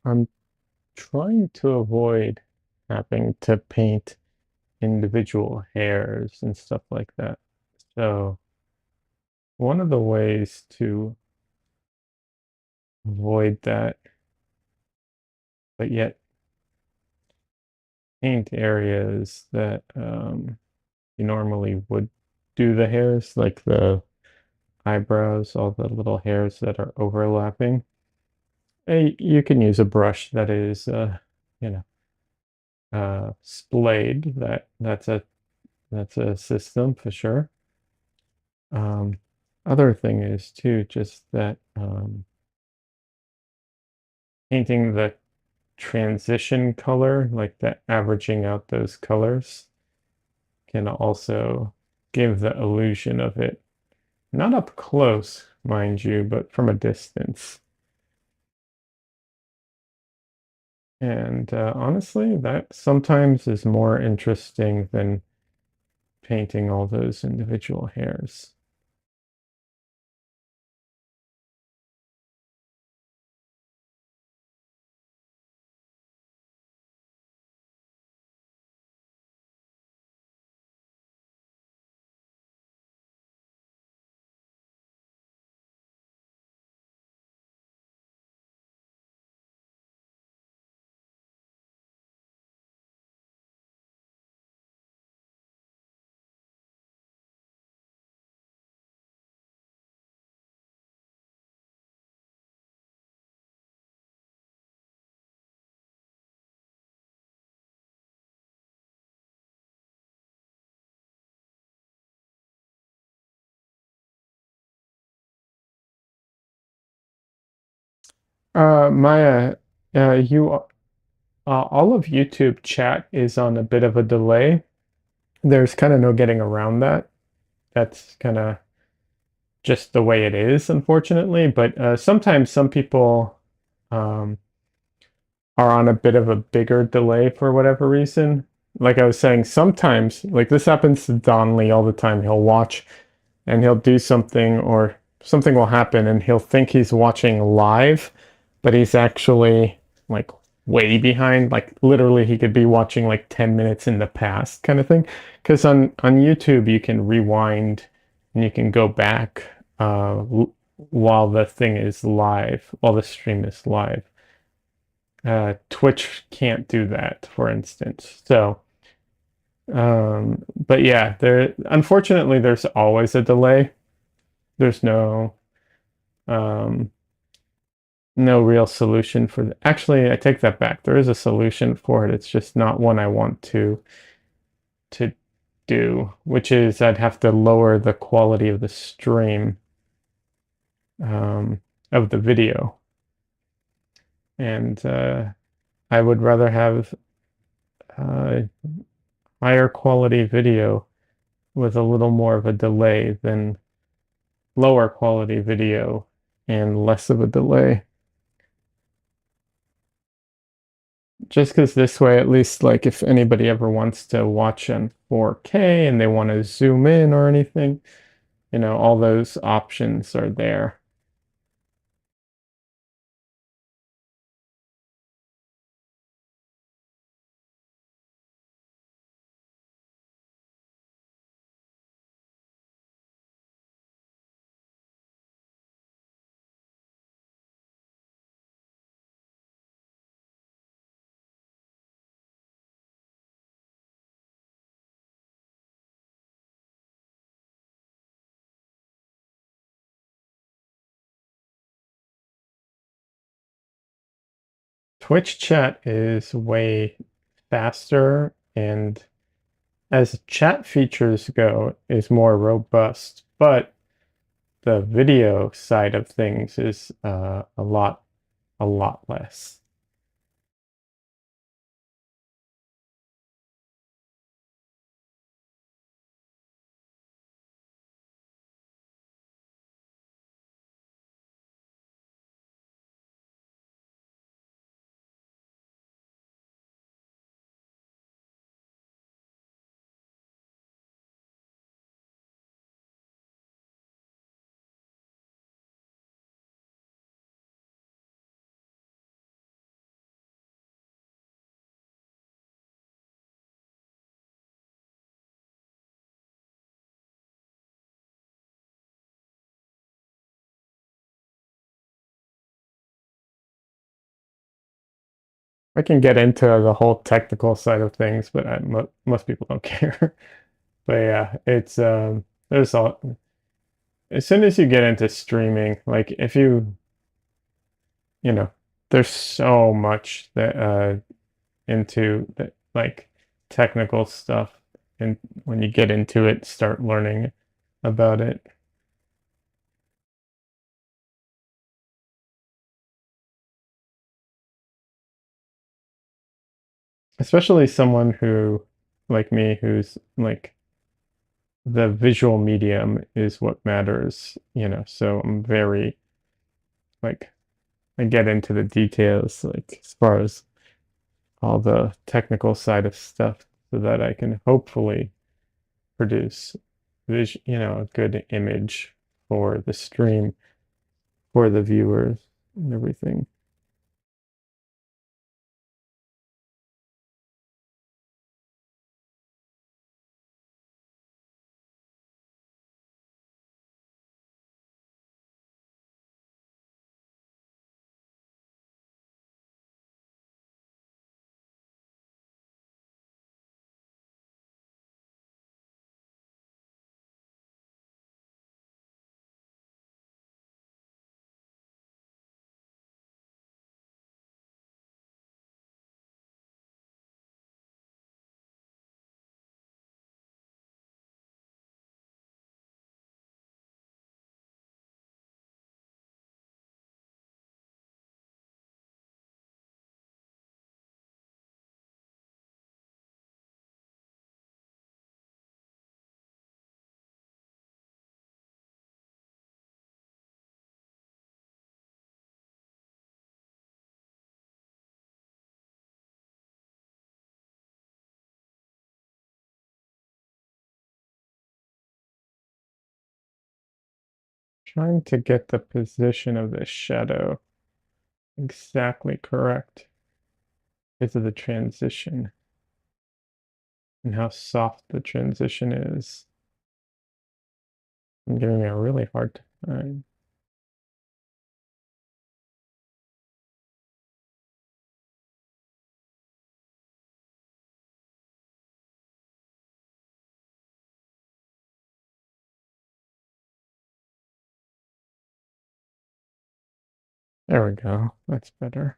I'm trying to avoid having to paint individual hairs and stuff like that. So one of the ways to avoid that, but yet paint areas that you normally would do the hairs, like the eyebrows, all the little hairs that are overlapping. You can use a brush that is, you know, splayed. That's a system for sure. Um, Other thing is too, just that painting the transition color, like that, averaging out those colors, can also give the illusion of it. Not up close, mind you, but from a distance. And honestly, that sometimes is more interesting than painting all those individual hairs. Maya, all of YouTube chat is on a bit of a delay. There's kind of no getting around that. That's kind of just the way it is, unfortunately. But sometimes some people um, are on a bit of a bigger delay for whatever reason. Like I was saying, sometimes, like this happens to Donnelly all the time. He'll watch and he'll do something, or something will happen and he'll think he's watching live, but he's actually like way behind. Like literally he could be watching like 10 minutes in the past kind of thing. Because on YouTube you can rewind and you can go back while the thing is live, while the stream is live. Twitch can't do that, for instance. So but yeah, there unfortunately there's always a delay. There's um, no real solution for the, actually, I take that back. There is a solution for it. It's just not one I want to do, which is I'd have to lower the quality of the stream um, of the video. And I would rather have uh, higher quality video with a little more of a delay than lower quality video and less of a delay. Just because this way, at least, like if anybody ever wants to watch on 4K and they want to zoom in or anything, all those options are there. Twitch chat is way faster, and as chat features go, is more robust, but the video side of things is a lot less. I can get into the whole technical side of things, but most people don't care. But yeah, it's there's all as soon as you get into streaming, like if you know, there's so much that into the like technical stuff, and when you get into it, start learning about it. Especially someone who, like me, who's like the visual medium is what matters, so I'm very like I get into the details, like as far as all the technical side of stuff, so that I can hopefully produce a good image for the stream, for the viewers and everything. Trying to get the position of the shadow exactly correct because of the transition and how soft the transition is. I'm giving me a really hard time. There we go. That's better.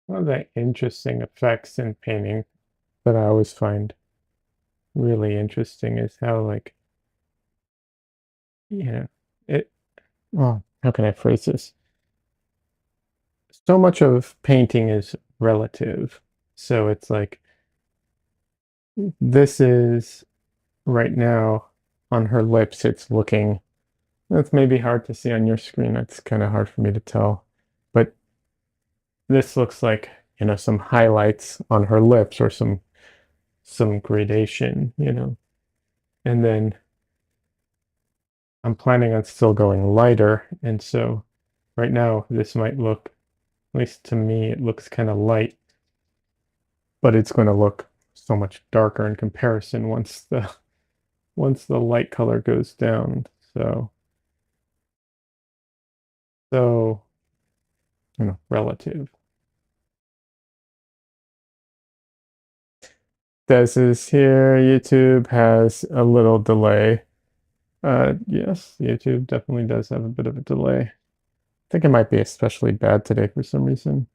One of the interesting effects in painting that I always find really interesting is how, like, you know, it, well, how can I phrase this? So much of painting is relative. So it's like, this is right now on her lips, it's looking, that's maybe hard to see on your screen. That's kind of hard for me to tell. But this looks like, some highlights on her lips or some gradation, And then I'm planning on still going lighter. And so right now this might look, at least to me, it looks kind of light, but it's going to look so much darker in comparison once the light color goes down. So relative. This is here. YouTube has a little delay. Yes, YouTube definitely does have a bit of a delay. I think it might be especially bad today for some reason.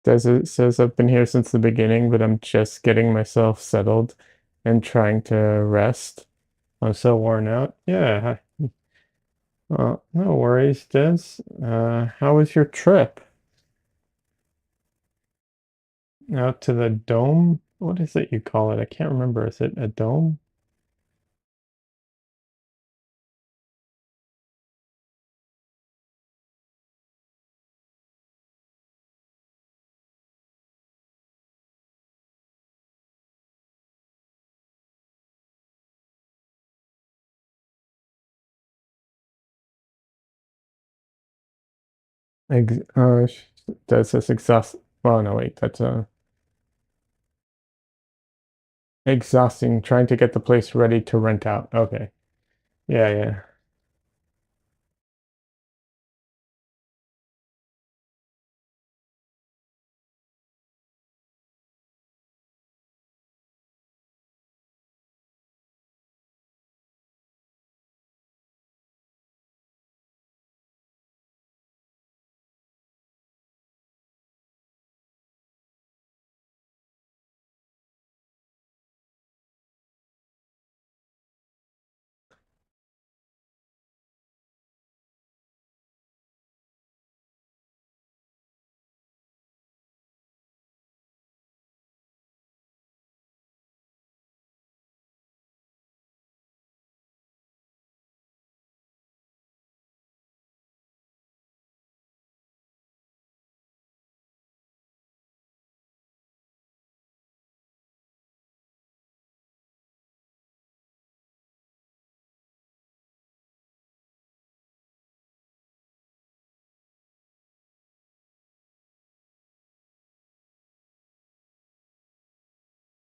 It says I've been here since the beginning, but I'm just getting myself settled and trying to rest. I'm so worn out. Yeah. No worries, Des. How was your trip out to the dome? What is it you call it? I can't remember. Is it a dome? Ex Des says exhaust. Oh no, wait. That's exhausting. Trying to get the place ready to rent out. Okay. Yeah, yeah.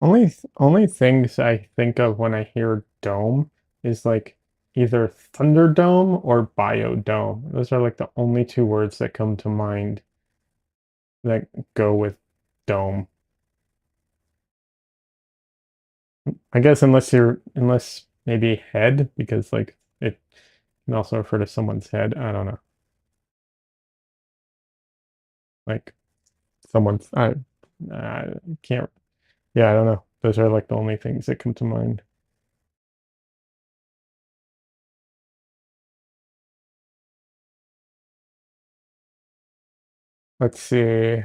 Only things I think of when I hear dome is like either Thunderdome or Biodome. Those are like the only two words that come to mind that go with dome. I guess unless maybe head, because like it can also refer to someone's head. I don't know. Like I can't, yeah, I don't know. Those are like the only things that come to mind. Let's see.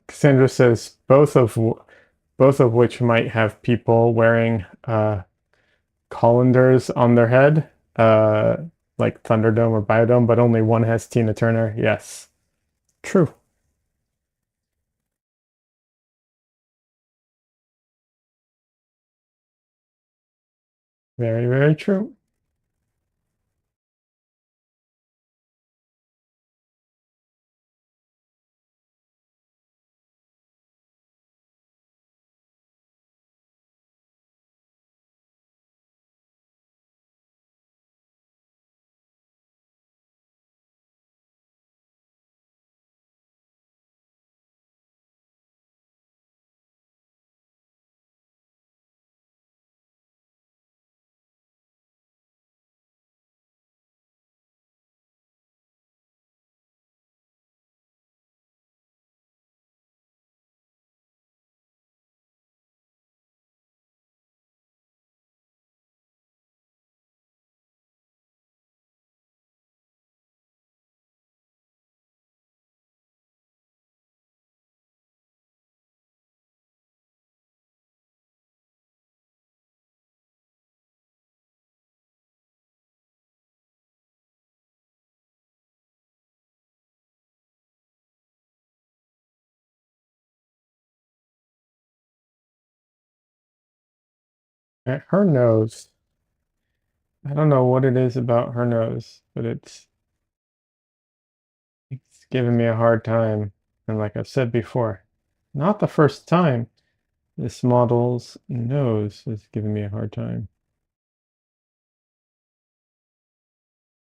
Cassandra says both of which might have people wearing colanders on their head, uh, like Thunderdome or Biodome, but only one has Tina Turner. Yes, true. Very, very true. Her nose. I don't know what it is about her nose, but it's giving me a hard time. And like I've said before, not the first time this model's nose is giving me a hard time.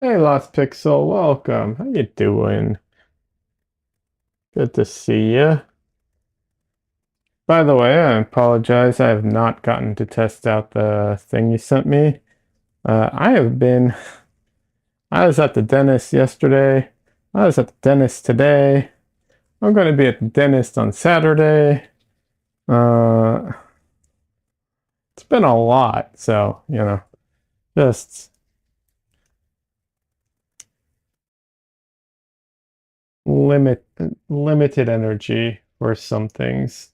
Hey, Lost Pixel, welcome. How you doing? Good to see you. By the way, I apologize. I have not gotten to test out the thing you sent me. I was at the dentist yesterday. I was at the dentist today. I'm going to be at the dentist on Saturday. Uh, it's been a lot, so, just limit limited energy for some things.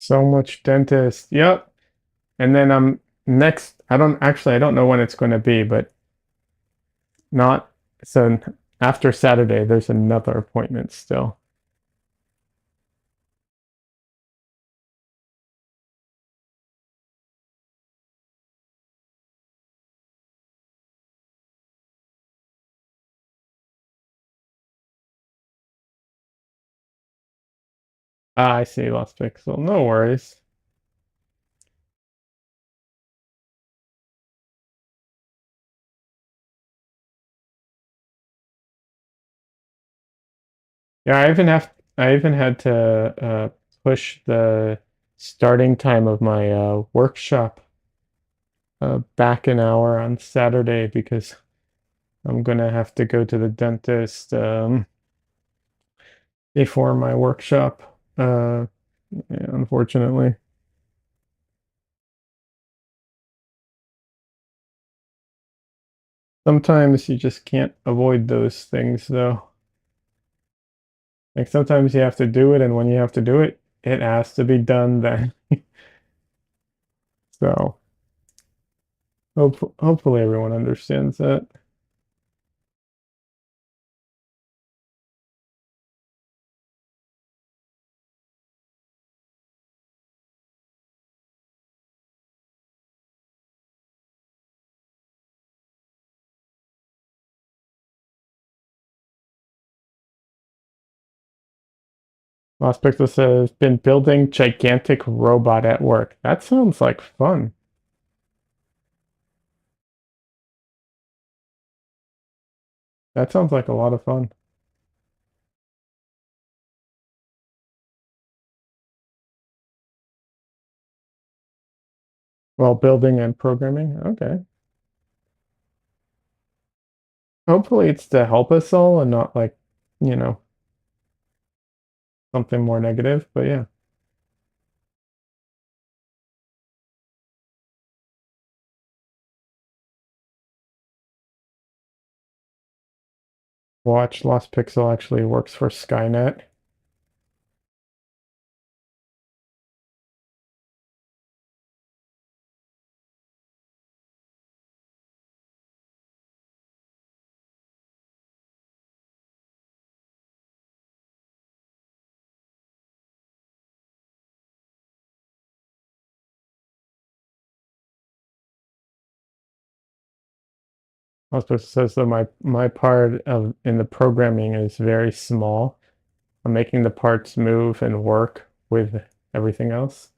So much dentist. Yep. And then I'm next, I don't know when it's going to be, but not so after Saturday, there's another appointment still. Ah, I see, Lost Pixel. No worries. Yeah, I even had to push the starting time of my workshop back an hour on Saturday because I'm gonna have to go to the dentist before my workshop. Yeah, unfortunately. Sometimes you just can't avoid those things, though. Like sometimes you have to do it, and when you have to do it, it has to be done then. So hopefully everyone understands that. Lost Pixel says, been building gigantic robot at work. That sounds like fun. That sounds like a lot of fun. Well, building and programming. Okay. Hopefully it's to help us all and not like, you know, something more negative. But yeah. Watch, Lost Pixel actually works for Skynet. Also says that my part of in the programming is very small. I'm making the parts move and work with everything else.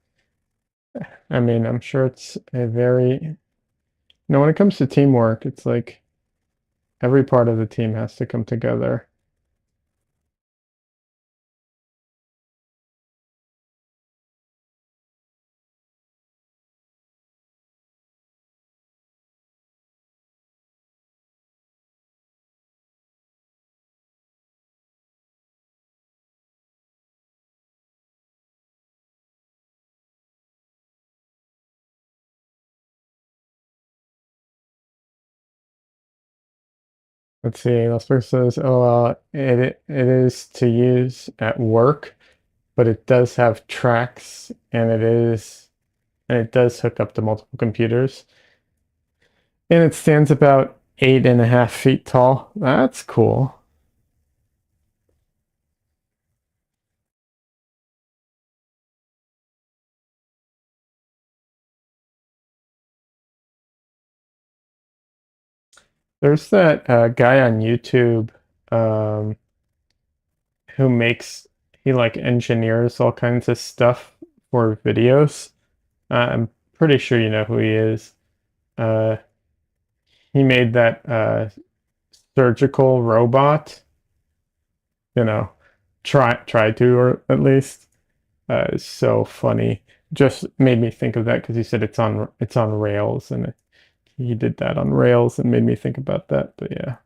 I mean, I'm sure it's a very, when it comes to teamwork, it's like every part of the team has to come together. Let's see, last person says, oh, it is to use at work, but it does have tracks and it does hook up to multiple computers. And it stands about 8.5 feet tall. That's cool. There's that guy on YouTube um, who he like engineers all kinds of stuff for videos. I'm pretty sure you know who he is. Uh, he made that surgical robot, you know, try to, or at least. It's so funny. Just made me think of that because he said it's on Rails, and he did that on Rails and made me think about that. But yeah.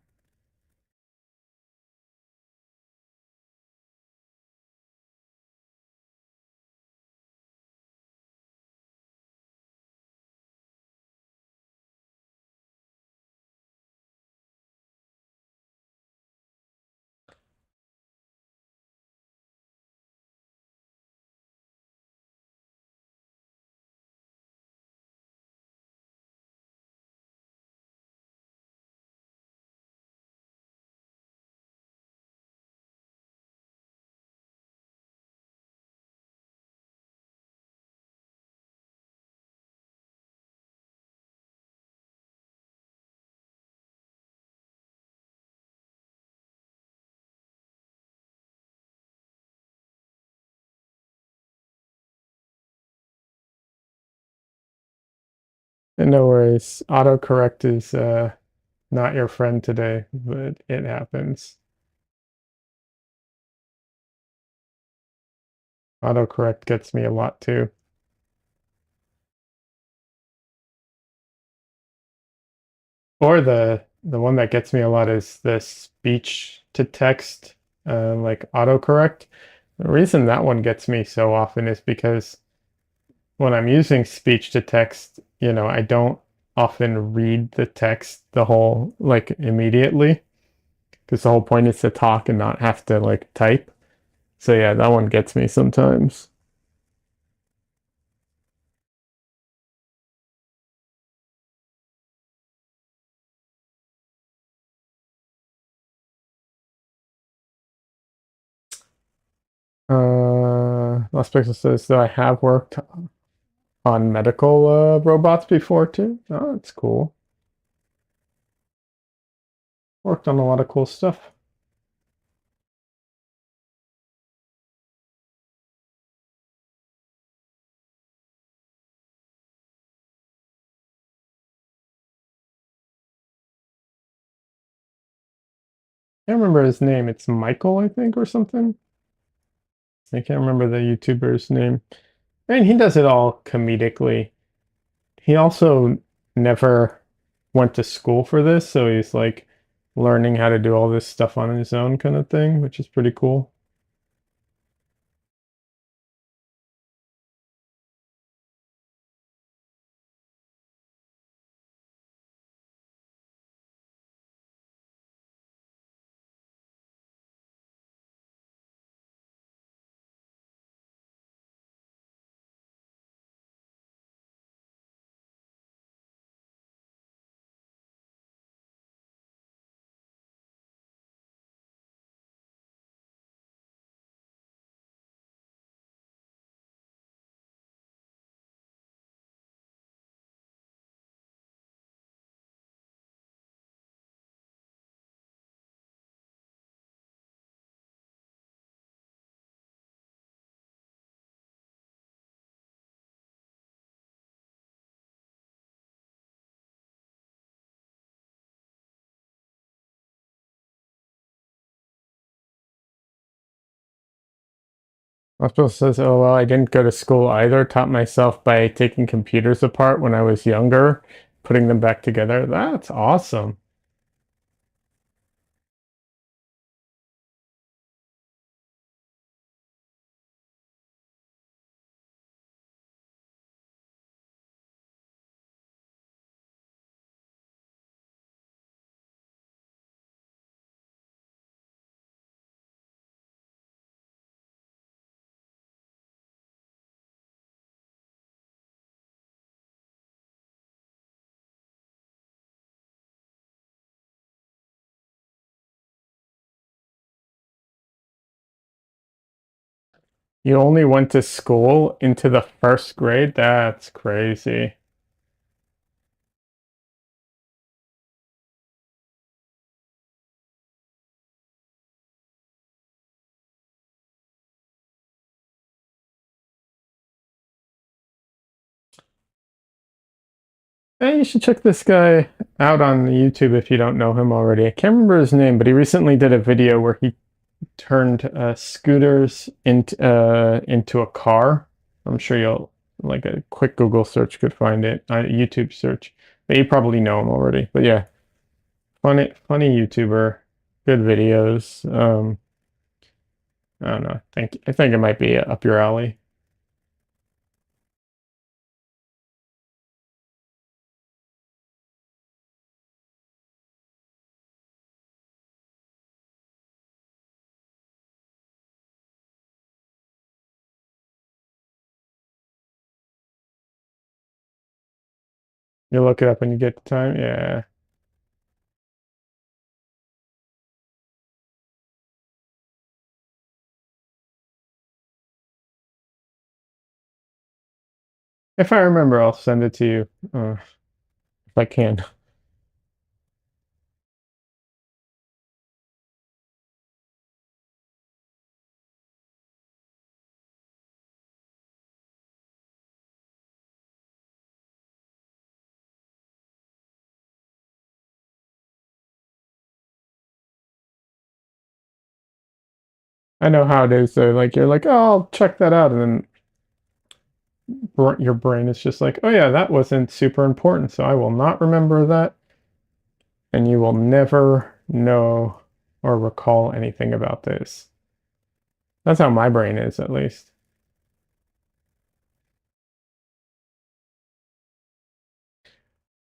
And no worries. Autocorrect is not your friend today, but it happens. Autocorrect gets me a lot too. Or the one that gets me a lot is the speech to text, like autocorrect. The reason that one gets me so often is because when I'm using speech to text, I don't often read the text the whole, like immediately, because the whole point is to talk and not have to like type. So yeah, that one gets me sometimes. Last person says that I have worked on medical robots before too. Oh, that's cool. Worked on a lot of cool stuff. I can't remember his name. It's Michael, I think, or something. I can't remember the YouTuber's name. And he does it all comedically. He also never went to school for this, so he's like learning how to do all this stuff on his own kind of thing, which is pretty cool. Hospital says, "Oh well, I didn't go to school either. Taught myself by taking computers apart when I was younger, putting them back together." That's awesome. You only went to school into the first grade? That's crazy. Hey, you should check this guy out on YouTube if you don't know him already. I can't remember his name, but he recently did a video where he turned scooters into a car. I'm sure you'll like a quick Google search could find it. YouTube search, but you probably know him already. But yeah, funny YouTuber, good videos. I don't know. I think it might be up your alley. You look it up when you get the time. Yeah. If I remember, I'll send it to you if I can. I know how it is though. Like you're like, oh, I'll check that out, and then your brain is just like, oh yeah, that wasn't super important, so I will not remember that, and you will never know or recall anything about this. That's how my brain is, at least.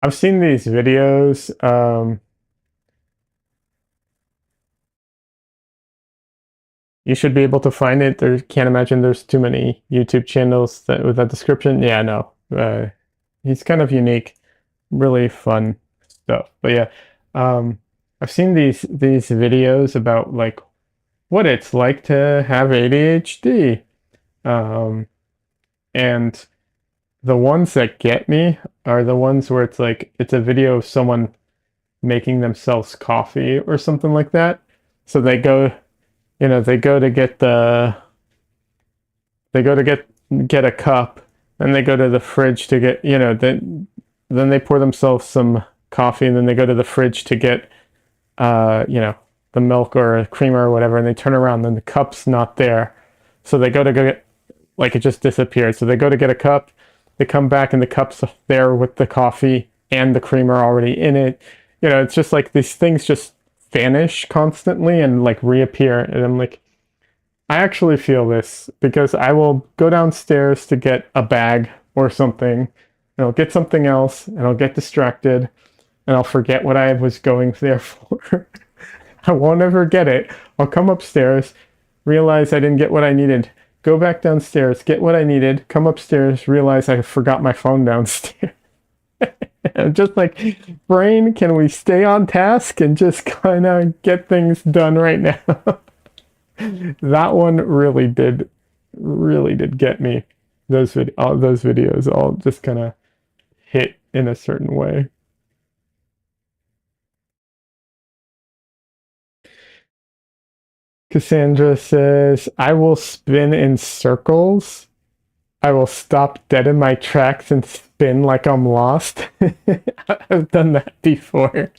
I've seen these videos. You should be able to find it. There can't imagine there's too many YouTube channels that with that description. Yeah, no. He's kind of unique, really fun stuff. But yeah, I've seen these videos about like what it's like to have ADHD. Um, and the ones that get me are the ones where it's like it's a video of someone making themselves coffee or something like that. So they go to get they go to get a cup, and they go to the fridge to get, then they pour themselves some coffee, and then they go to the fridge to get the milk or a creamer or whatever, and they turn around, and the cup's not there. So they go to get, like, it just disappeared. So they go to get a cup, they come back, and the cup's there with the coffee and the creamer already in it. It's just like these things just vanish constantly and like reappear. And I'm like, I actually feel this because I will go downstairs to get a bag or something, and I'll get something else, and I'll get distracted, and I'll forget what I was going there for. I won't ever get it. I'll come upstairs, realize I didn't get what I needed, go back downstairs, get what I needed, come upstairs, realize I forgot my phone downstairs. I'm just like, brain, can we stay on task and just kind of get things done right now? That one really did get me. All those videos all just kind of hit in a certain way. Cassandra says, I will spin in circles. I will stop dead in my tracks and spin like I'm lost. I've done that before.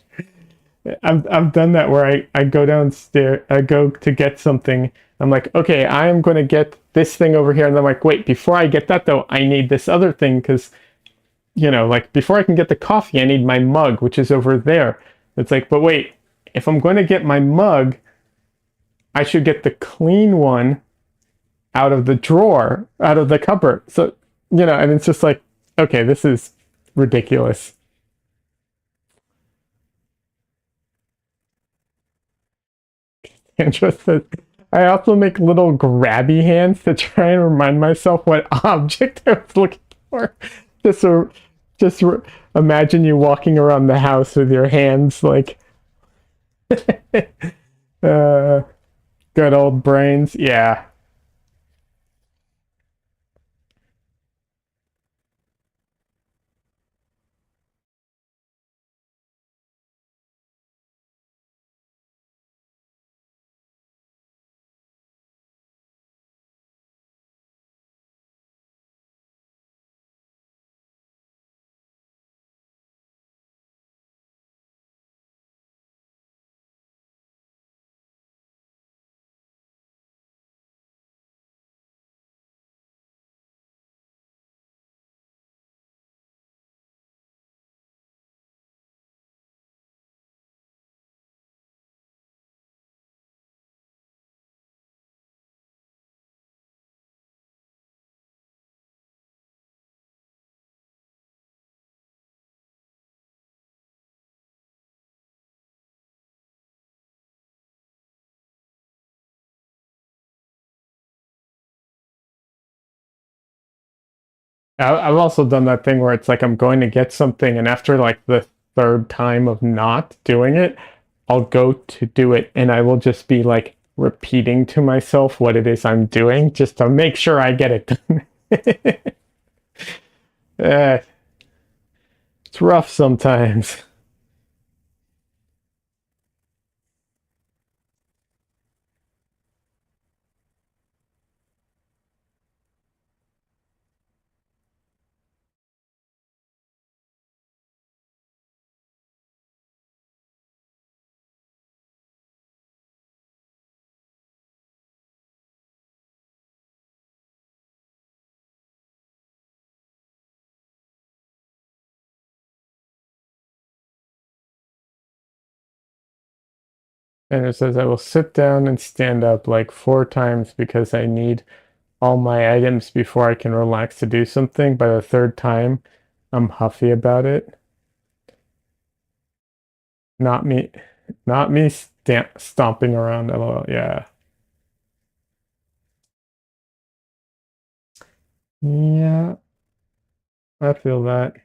I've done that where I go downstairs, I go to get something, I'm like, okay, I'm going to get this thing over here. And I'm like, wait, before I get that though, I need this other thing because, like before I can get the coffee, I need my mug, which is over there. It's like, but wait, if I'm going to get my mug, I should get the clean one out of the drawer, out of the cupboard. So, and it's just like, okay, this is ridiculous. Andrew says, I also make little grabby hands to try and remind myself what object I was looking for. Just so, just imagine you walking around the house with your hands like, uh, good old brains. Yeah. I've also done that thing where it's like I'm going to get something, and after like the third time of not doing it, I'll go to do it, and I will just be like repeating to myself what it is I'm doing just to make sure I get it done. uh, it's rough sometimes. And it says I will sit down and stand up like 4 times because I need all my items before I can relax to do something. By the third time, I'm huffy about it. Not me, not me stomping around. LOL. Yeah. Yeah, I feel that.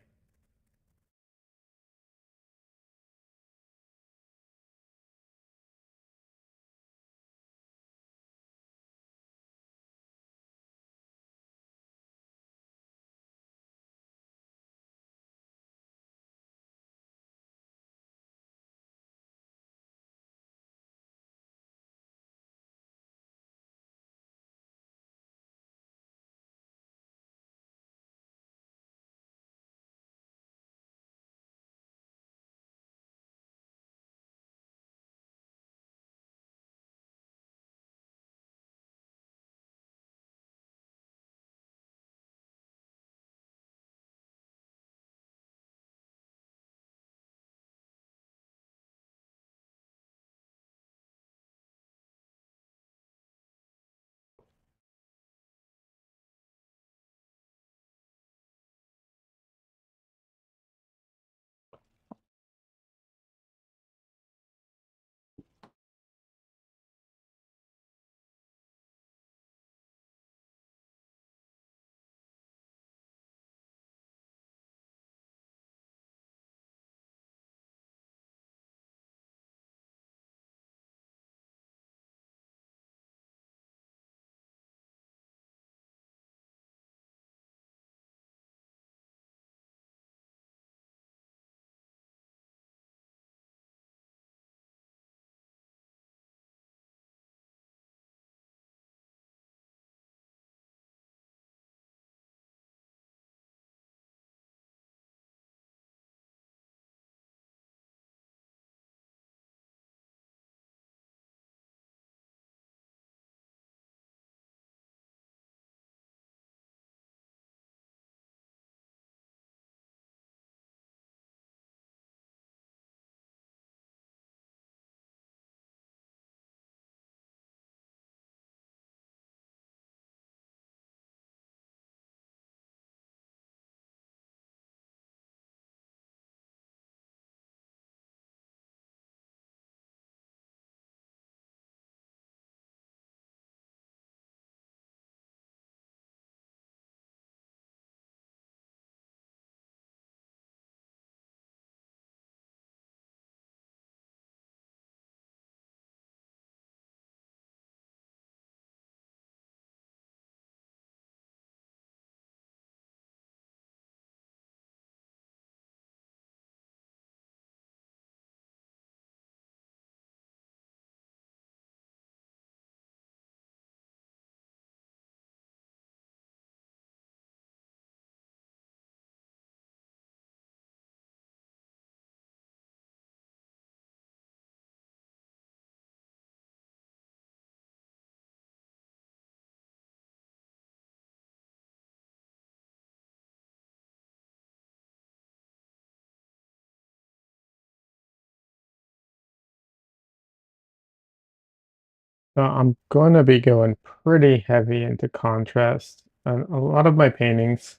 So I'm going to be going pretty heavy into contrast. And a lot of my paintings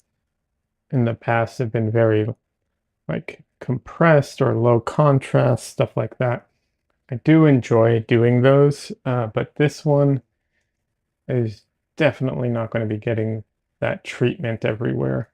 in the past have been very like compressed or low contrast, stuff like that. I do enjoy doing those, but this one is definitely not going to be getting that treatment everywhere.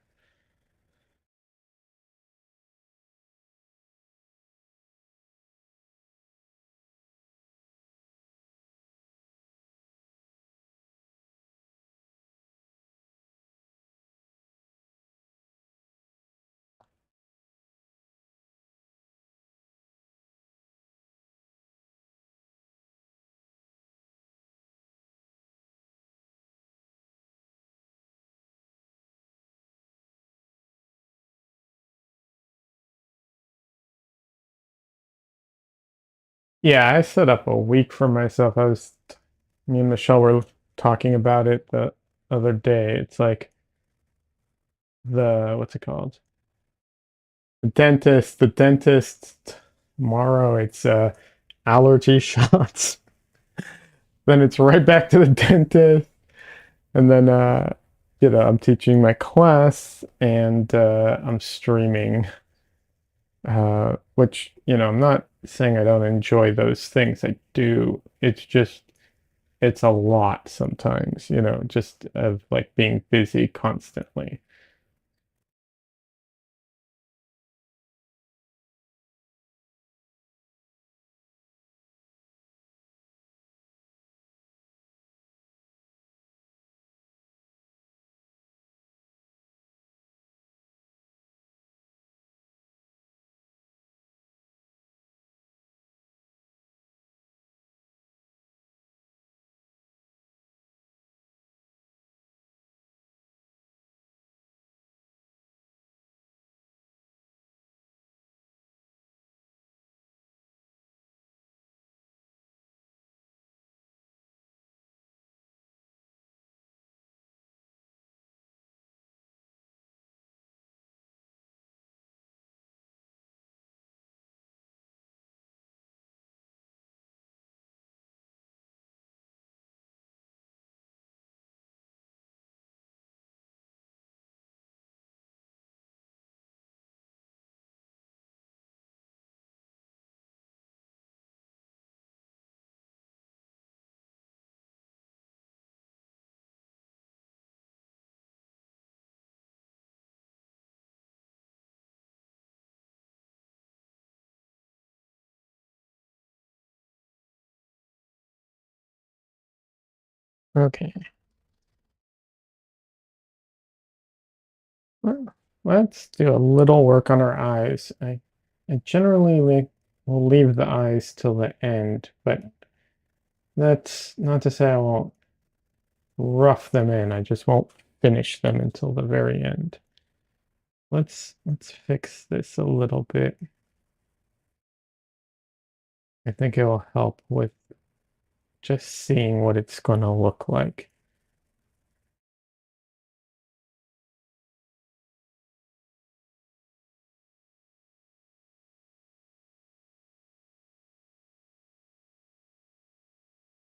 Yeah, I set up a week for myself. Me and Michelle were talking about it the other day. It's like what's it called? The dentist tomorrow. It's allergy shots. Then it's right back to the dentist. And then I'm teaching my class and I'm streaming. Which, I'm not saying I don't enjoy those things. I do. It's a lot sometimes, just of like being busy constantly. Okay. Well, let's do a little work on our eyes. I generally will leave the eyes till the end, but that's not to say I won't rough them in. I just won't finish them until the very end. Let's fix this a little bit. I think it will help with just seeing what it's going to look like.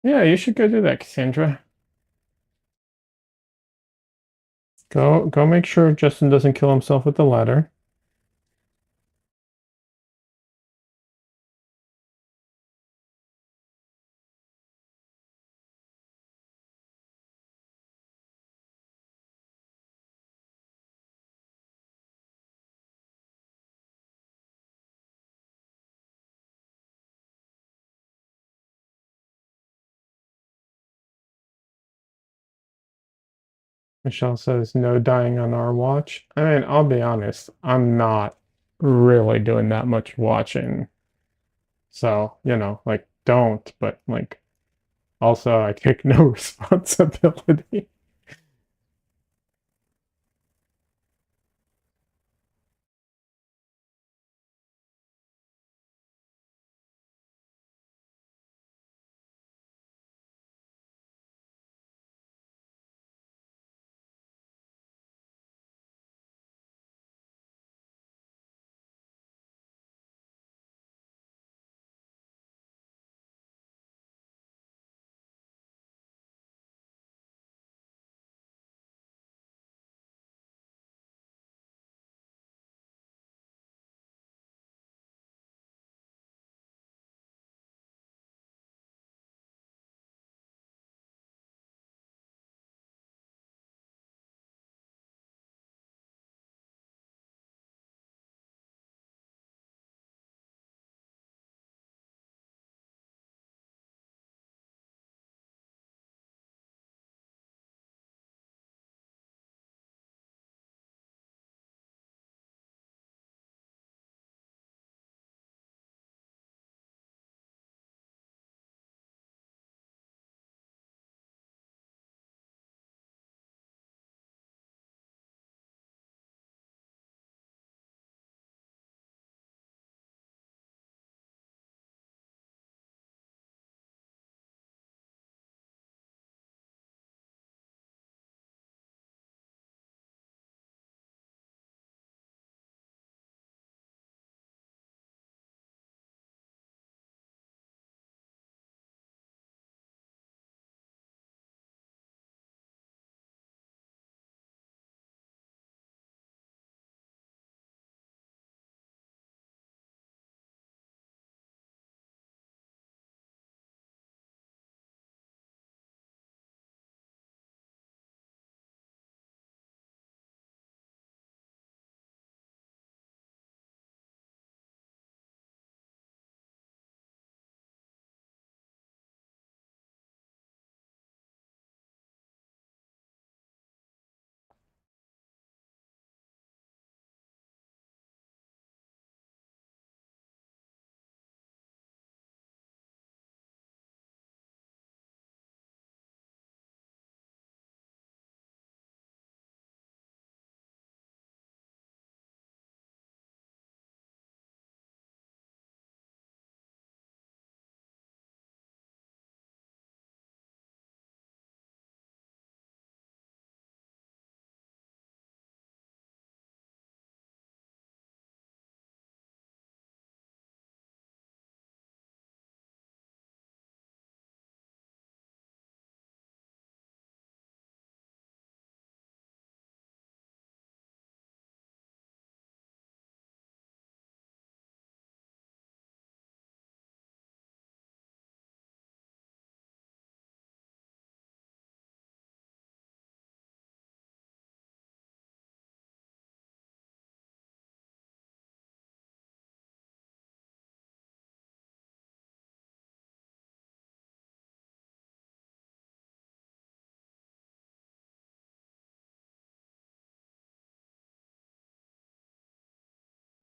Yeah, you should go do that, Cassandra. Go make sure Justin doesn't kill himself with the ladder. Michelle says no dying on our watch. I mean, I'll be honest, I'm not really doing that much watching. So, like don't, but like also I take no responsibility.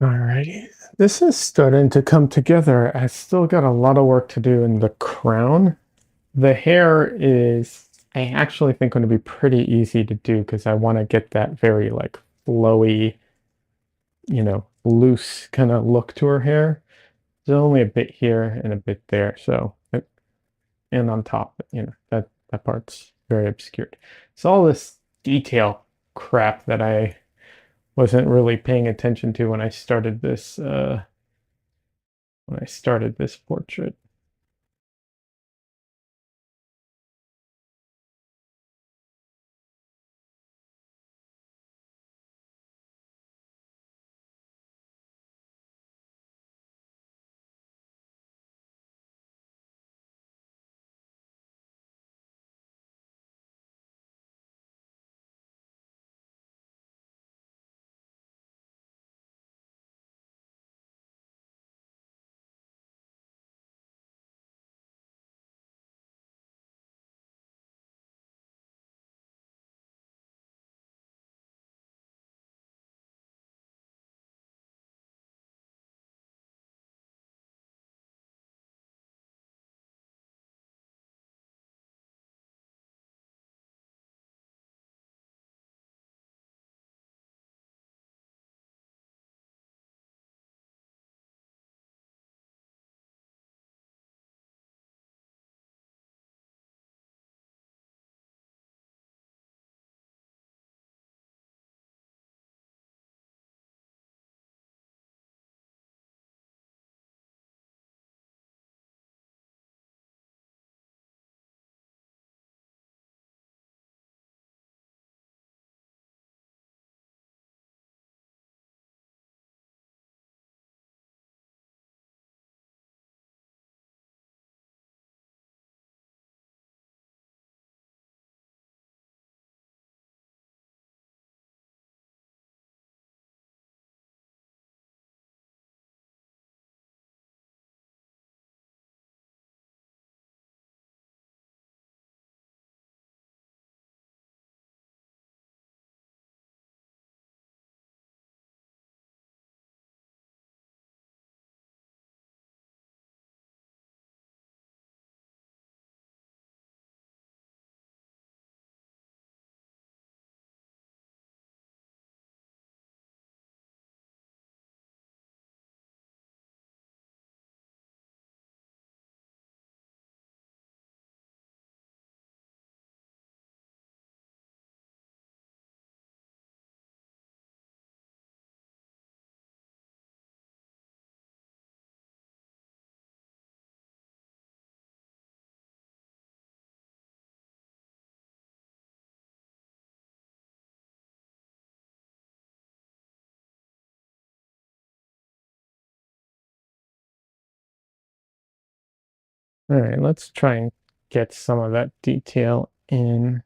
Alrighty. This is starting to come together. I still got a lot of work to do in the crown. The hair is, I actually think, going to be pretty easy to do because I want to get that very like flowy, loose kind of look to her hair. There's only a bit here and a bit there, so and on top, that part's very obscured. It's all this detail crap that I wasn't really paying attention to when I started this portrait. All right, let's try and get some of that detail in.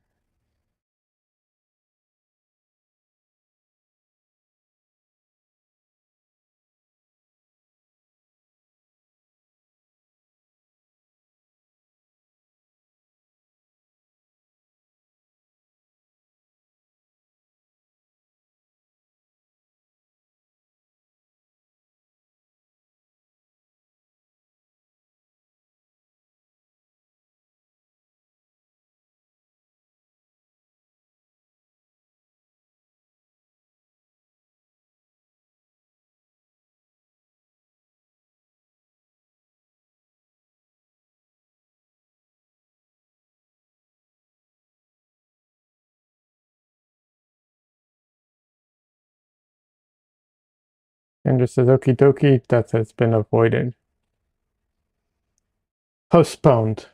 And just says okie dokie, that has been avoided. Postponed.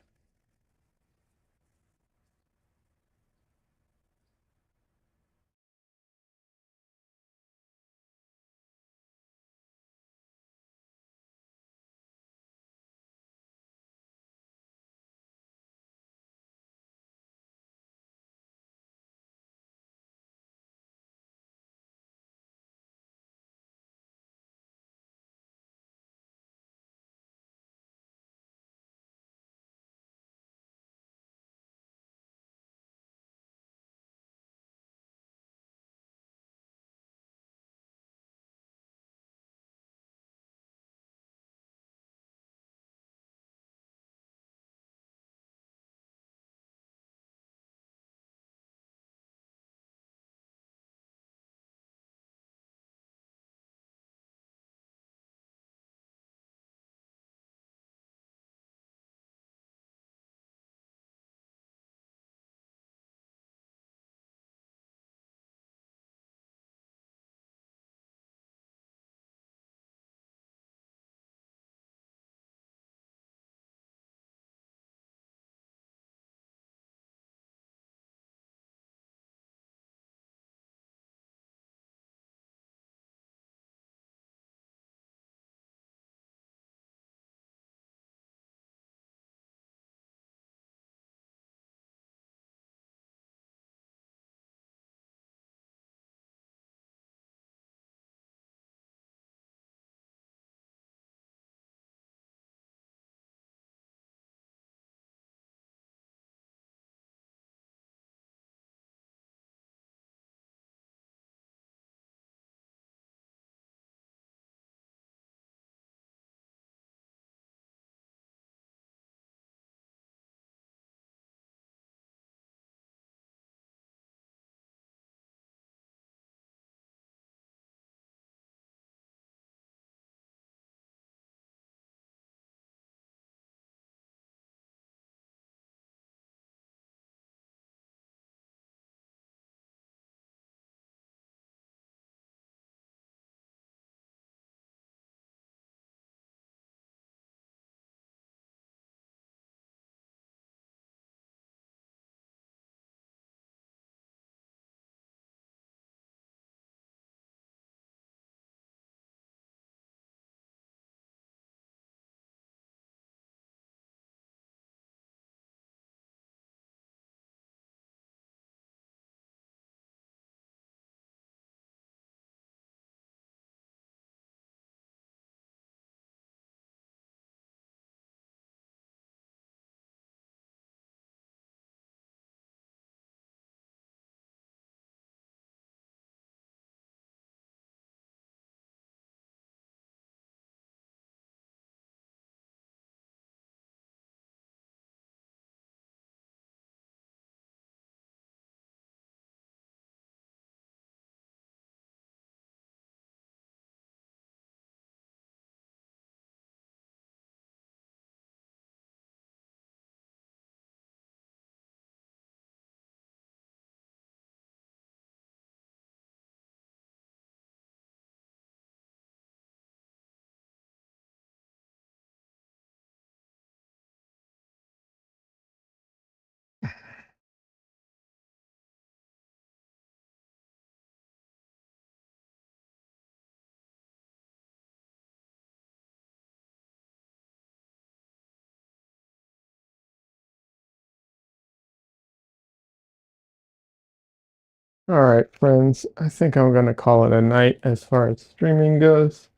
All right, friends, I think I'm going to call it a night as far as streaming goes.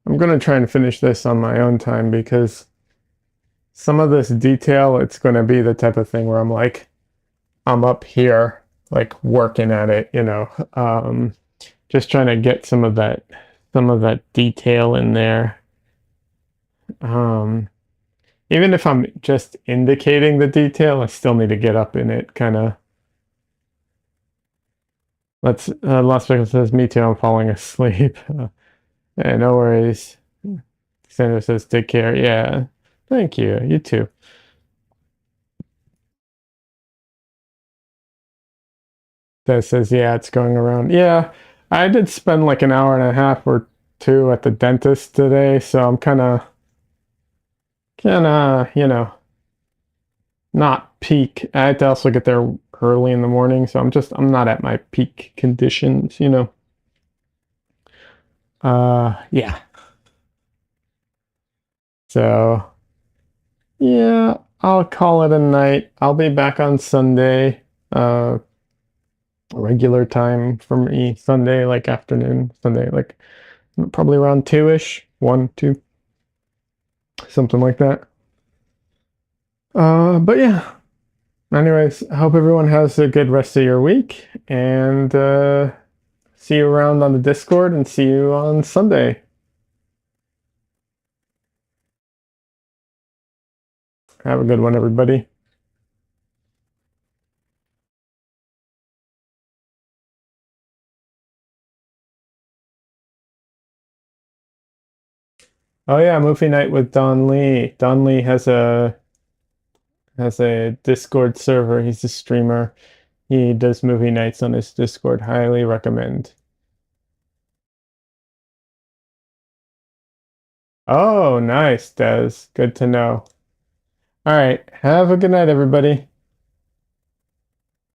I'm going to try and finish this on my own time because some of this detail, it's going to be the type of thing where I'm like, I'm up here, like working at it, just trying to get some of that detail in there. Um, Even if I'm just indicating the detail, I still need to get up in it, kind of. Let's Las Vegas says, "Me too. I'm falling asleep." Yeah, no worries. Sandra says, "Take care." Yeah, thank you. You too. That says, "Yeah, it's going around." Yeah, I did spend like an hour and a half or two at the dentist today, so I'm not peak. I had to also get there early in the morning, so I'm not at my peak conditions. Yeah. So yeah, I'll call it a night. I'll be back on Sunday. Regular time for me. Sunday, like afternoon. Sunday, like probably around 2-ish. 1, 2, something like that. But yeah. Anyways, I hope everyone has a good rest of your week and see you around on the Discord and see you on Sunday. Have a good one, everybody. Oh yeah, movie night with Don Lee. Don Lee has a Discord server. He's a streamer. He does movie nights on his Discord. Highly recommend. Oh, nice, Des. Good to know. All right. Have a good night, everybody.